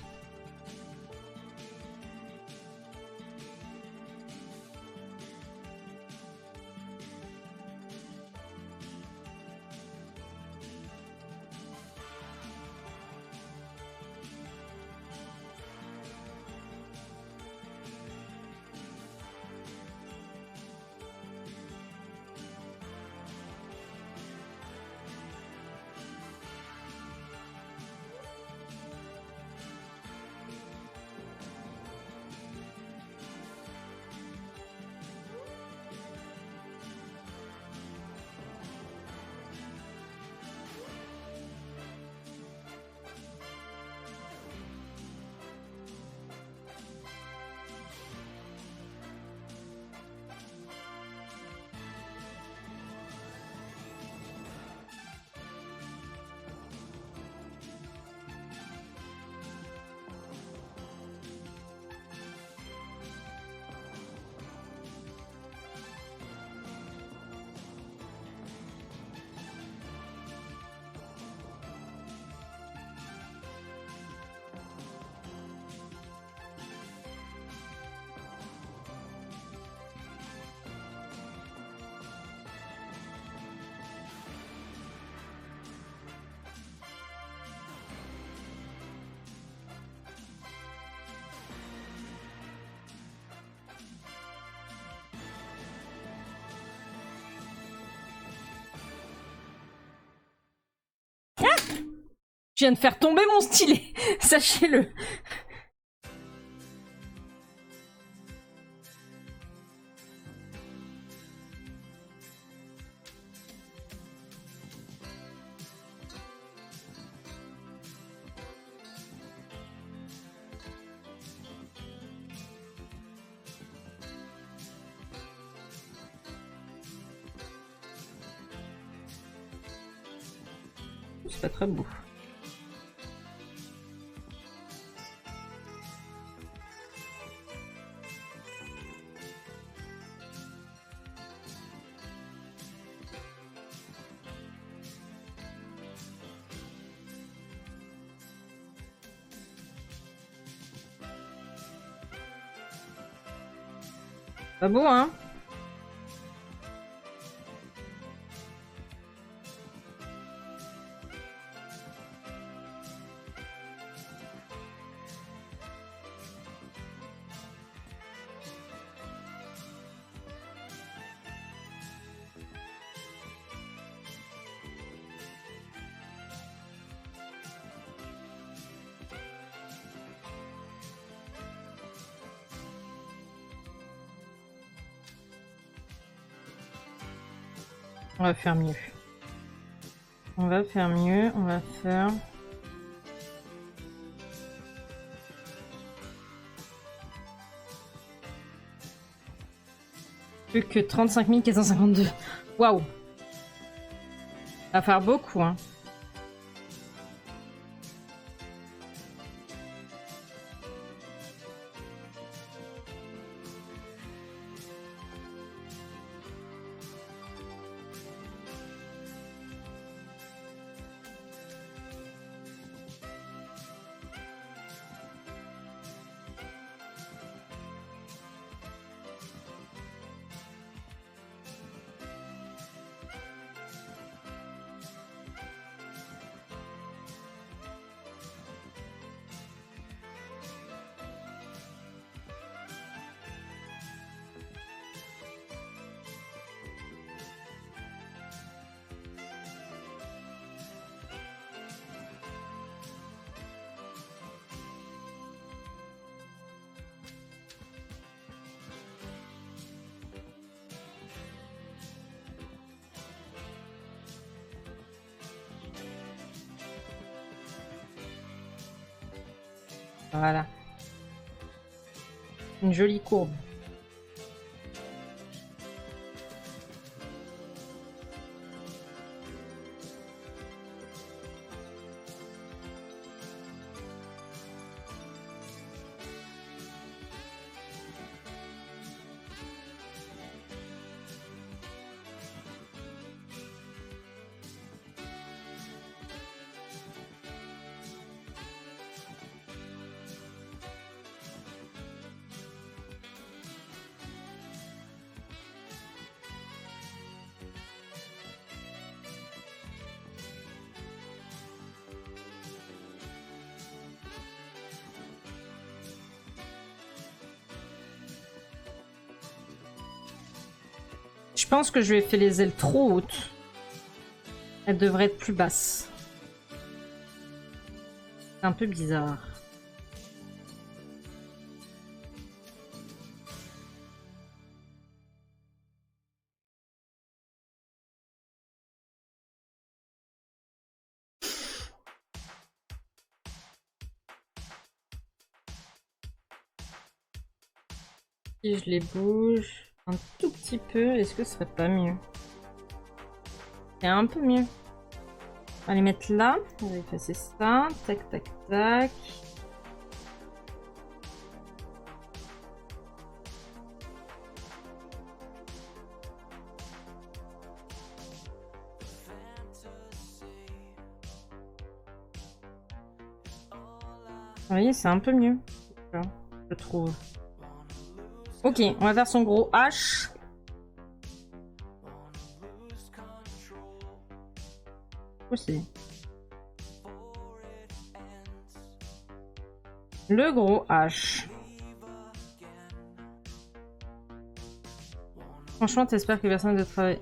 [SPEAKER 1] Je viens de faire tomber mon stylet, sachez-le. C'est pas très beau. Pas beau, hein?
[SPEAKER 4] On va faire mieux. On va faire mieux. On va faire... Plus que 35 452. Waouh. Va faire beaucoup, hein. Voilà. Une jolie courbe. Je pense que je lui ai fait les ailes trop hautes. Elles devraient être plus basses. C'est un peu bizarre. Si je les bouge un tout petit peu, est-ce que ce serait pas mieux? C'est un peu mieux. On va les mettre là. On va effacer ça. Tac, tac, tac. Vous voyez, c'est un peu mieux. Je trouve. Ok, on va faire son gros H. Aussi. Le gros H. Franchement, t'espères que personne ne travaille.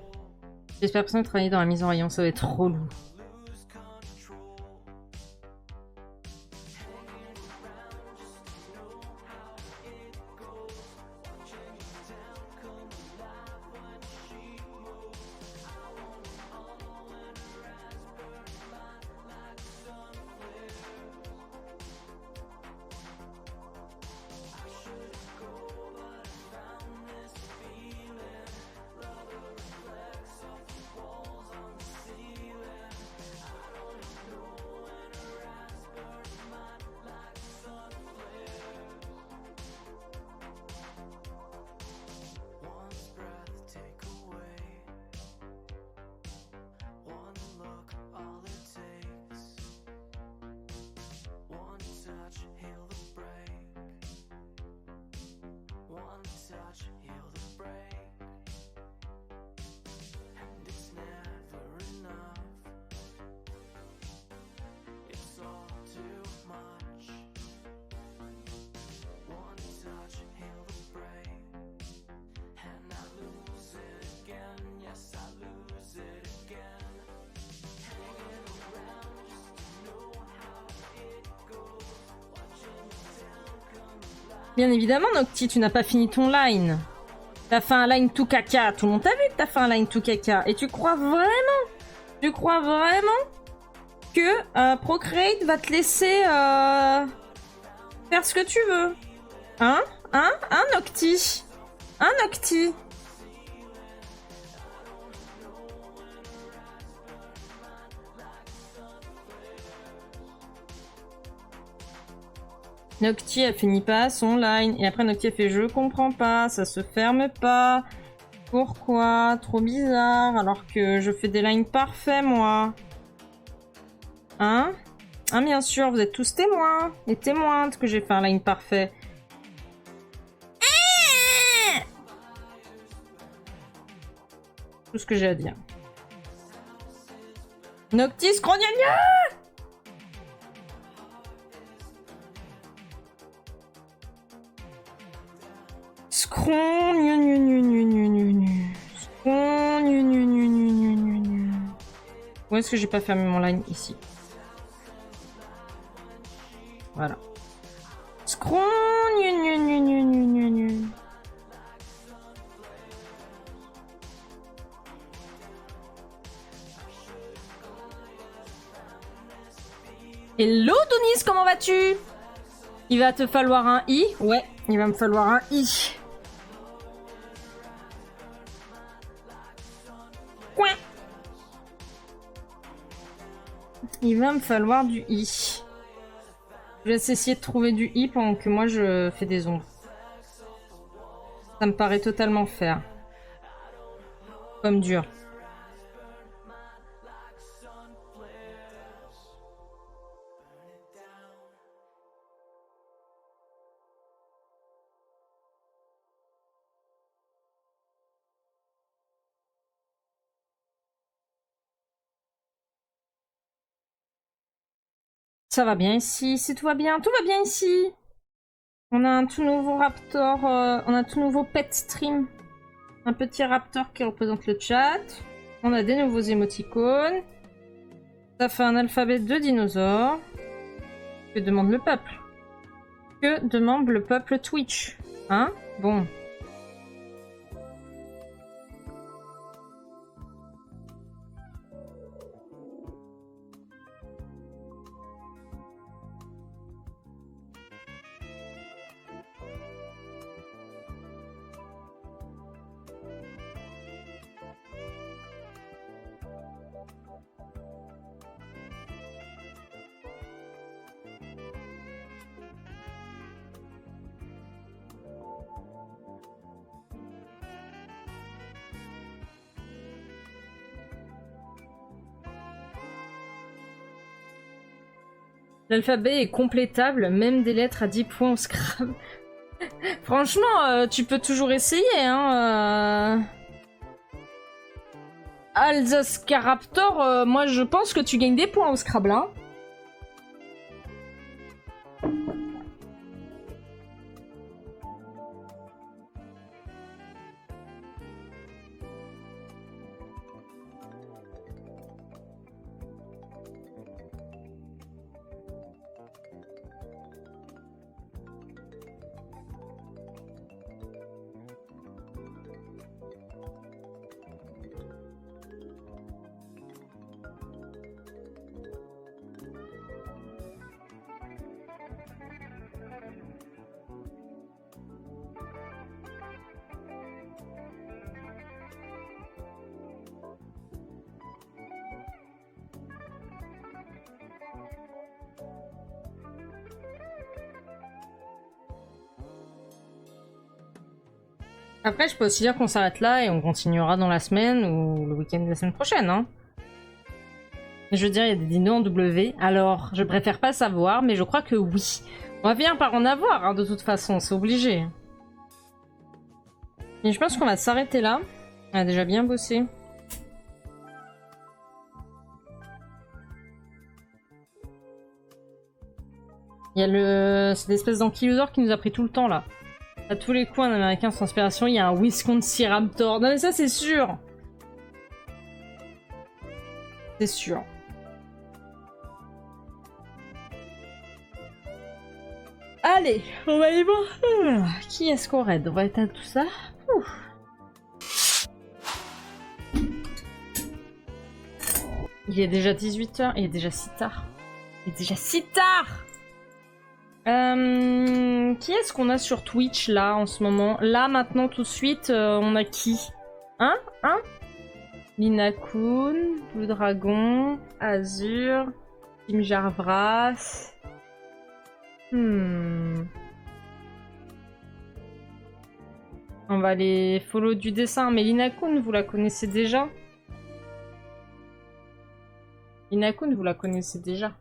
[SPEAKER 4] J'espère que personne ne travaille dans la mise en rayon, ça va être trop lourd. Bien évidemment, Nocti, tu n'as pas fini ton line. T'as fait un line tout caca. Tout le monde t'a vu que t'as fait un line tout caca. Et tu crois vraiment que Procreate va te laisser faire ce que tu veux? Hein, Nocti? Nocti? Nocti elle finit pas son line et après Nocti elle fait je comprends pas, ça se ferme pas. Pourquoi? Trop bizarre alors que je fais des lines parfaits moi. Hein? Bien sûr, vous êtes tous témoins et témointes que j'ai fait un line parfait. Tout ce que j'ai à dire. Noctis, Crognagna! Scron, Où est-ce que j'ai pas fermé mon line? Ici. Voilà. Scron, Hello Donis, comment vas-tu? Il va te falloir un i? Ouais, il va me falloir un i. Coin. Il va me falloir du i. Je vais essayer de trouver du i pendant que moi je fais des ombres. Ça me paraît totalement faire. Comme dur. Ça va bien ici, si tout va bien ici. On a un tout nouveau raptor, on a un tout nouveau pet stream. Un petit raptor qui représente le chat. On a des nouveaux émoticônes. Ça fait un alphabet de dinosaures. Que demande le peuple? Que demande le peuple Twitch? Hein? Bon. L'alphabet est complétable, même des lettres à 10 points au Scrabble. Franchement, tu peux toujours essayer, hein. Alsace Caraptor, moi je pense que tu gagnes des points au Scrabble, hein. Après, je peux aussi dire qu'on s'arrête là et on continuera dans la semaine ou le week-end de la semaine prochaine, hein. Je veux dire, il y a des dinos en W, alors je préfère pas savoir, mais je crois que oui. On va finir par en avoir, hein, de toute façon, c'est obligé. Et je pense qu'on va s'arrêter là. On a déjà bien bossé. Il y a cette espèce d'ankylosaure qui nous a pris tout le temps, là. À tous les coups, un américain sans inspiration, il y a un Wisconsin Raptor. Non mais ça, c'est sûr. C'est sûr. Allez, on va y voir. Qui est-ce qu'on raid? On va éteindre tout ça. Ouf. Il est déjà 18h, il est déjà si tard. Il est déjà si tard. Qui est-ce qu'on a sur Twitch là en ce moment? Là maintenant tout de suite, on a qui? Hein? Lina Kun, Blue Dragon, Azur, Tim Jarvras. On va les follow du dessin, mais Lina Kun, vous la connaissez déjà? Lina Kun, vous la connaissez déjà?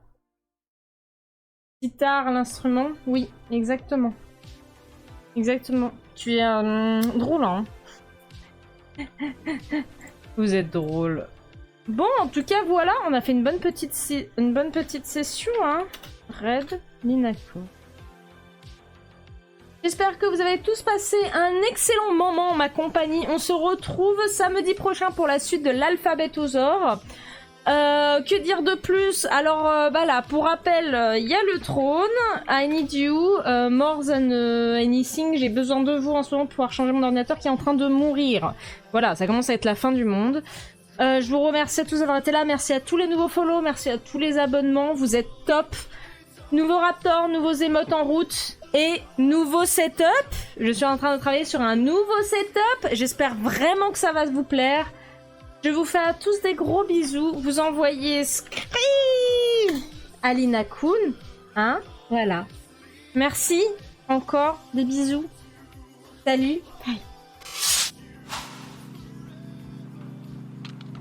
[SPEAKER 4] Guitare, l'instrument? Oui, exactement. Exactement. Tu es drôle, hein? Vous êtes drôle. Bon, en tout cas, voilà, on a fait une bonne petite session, hein. Red, Linako. J'espère que vous avez tous passé un excellent moment en ma compagnie. On se retrouve samedi prochain pour la suite de l'Alphabétosaure. Que dire de plus? Alors, bah là, pour rappel, il y a le trône. I need you. More than anything. J'ai besoin de vous en ce moment pour pouvoir changer mon ordinateur qui est en train de mourir. Voilà, ça commence à être la fin du monde. Je vous remercie à tous d'avoir été là. Merci à tous les nouveaux follow. Merci à tous les abonnements. Vous êtes top. Nouveau Raptor, nouveaux émotes en route. Et nouveau setup. Je suis en train de travailler sur un nouveau setup. J'espère vraiment que ça va vous plaire. Je vous fais à tous des gros bisous. Vous envoyez Scream à Lina Kun. Hein? Voilà. Merci. Encore des bisous. Salut. Bye.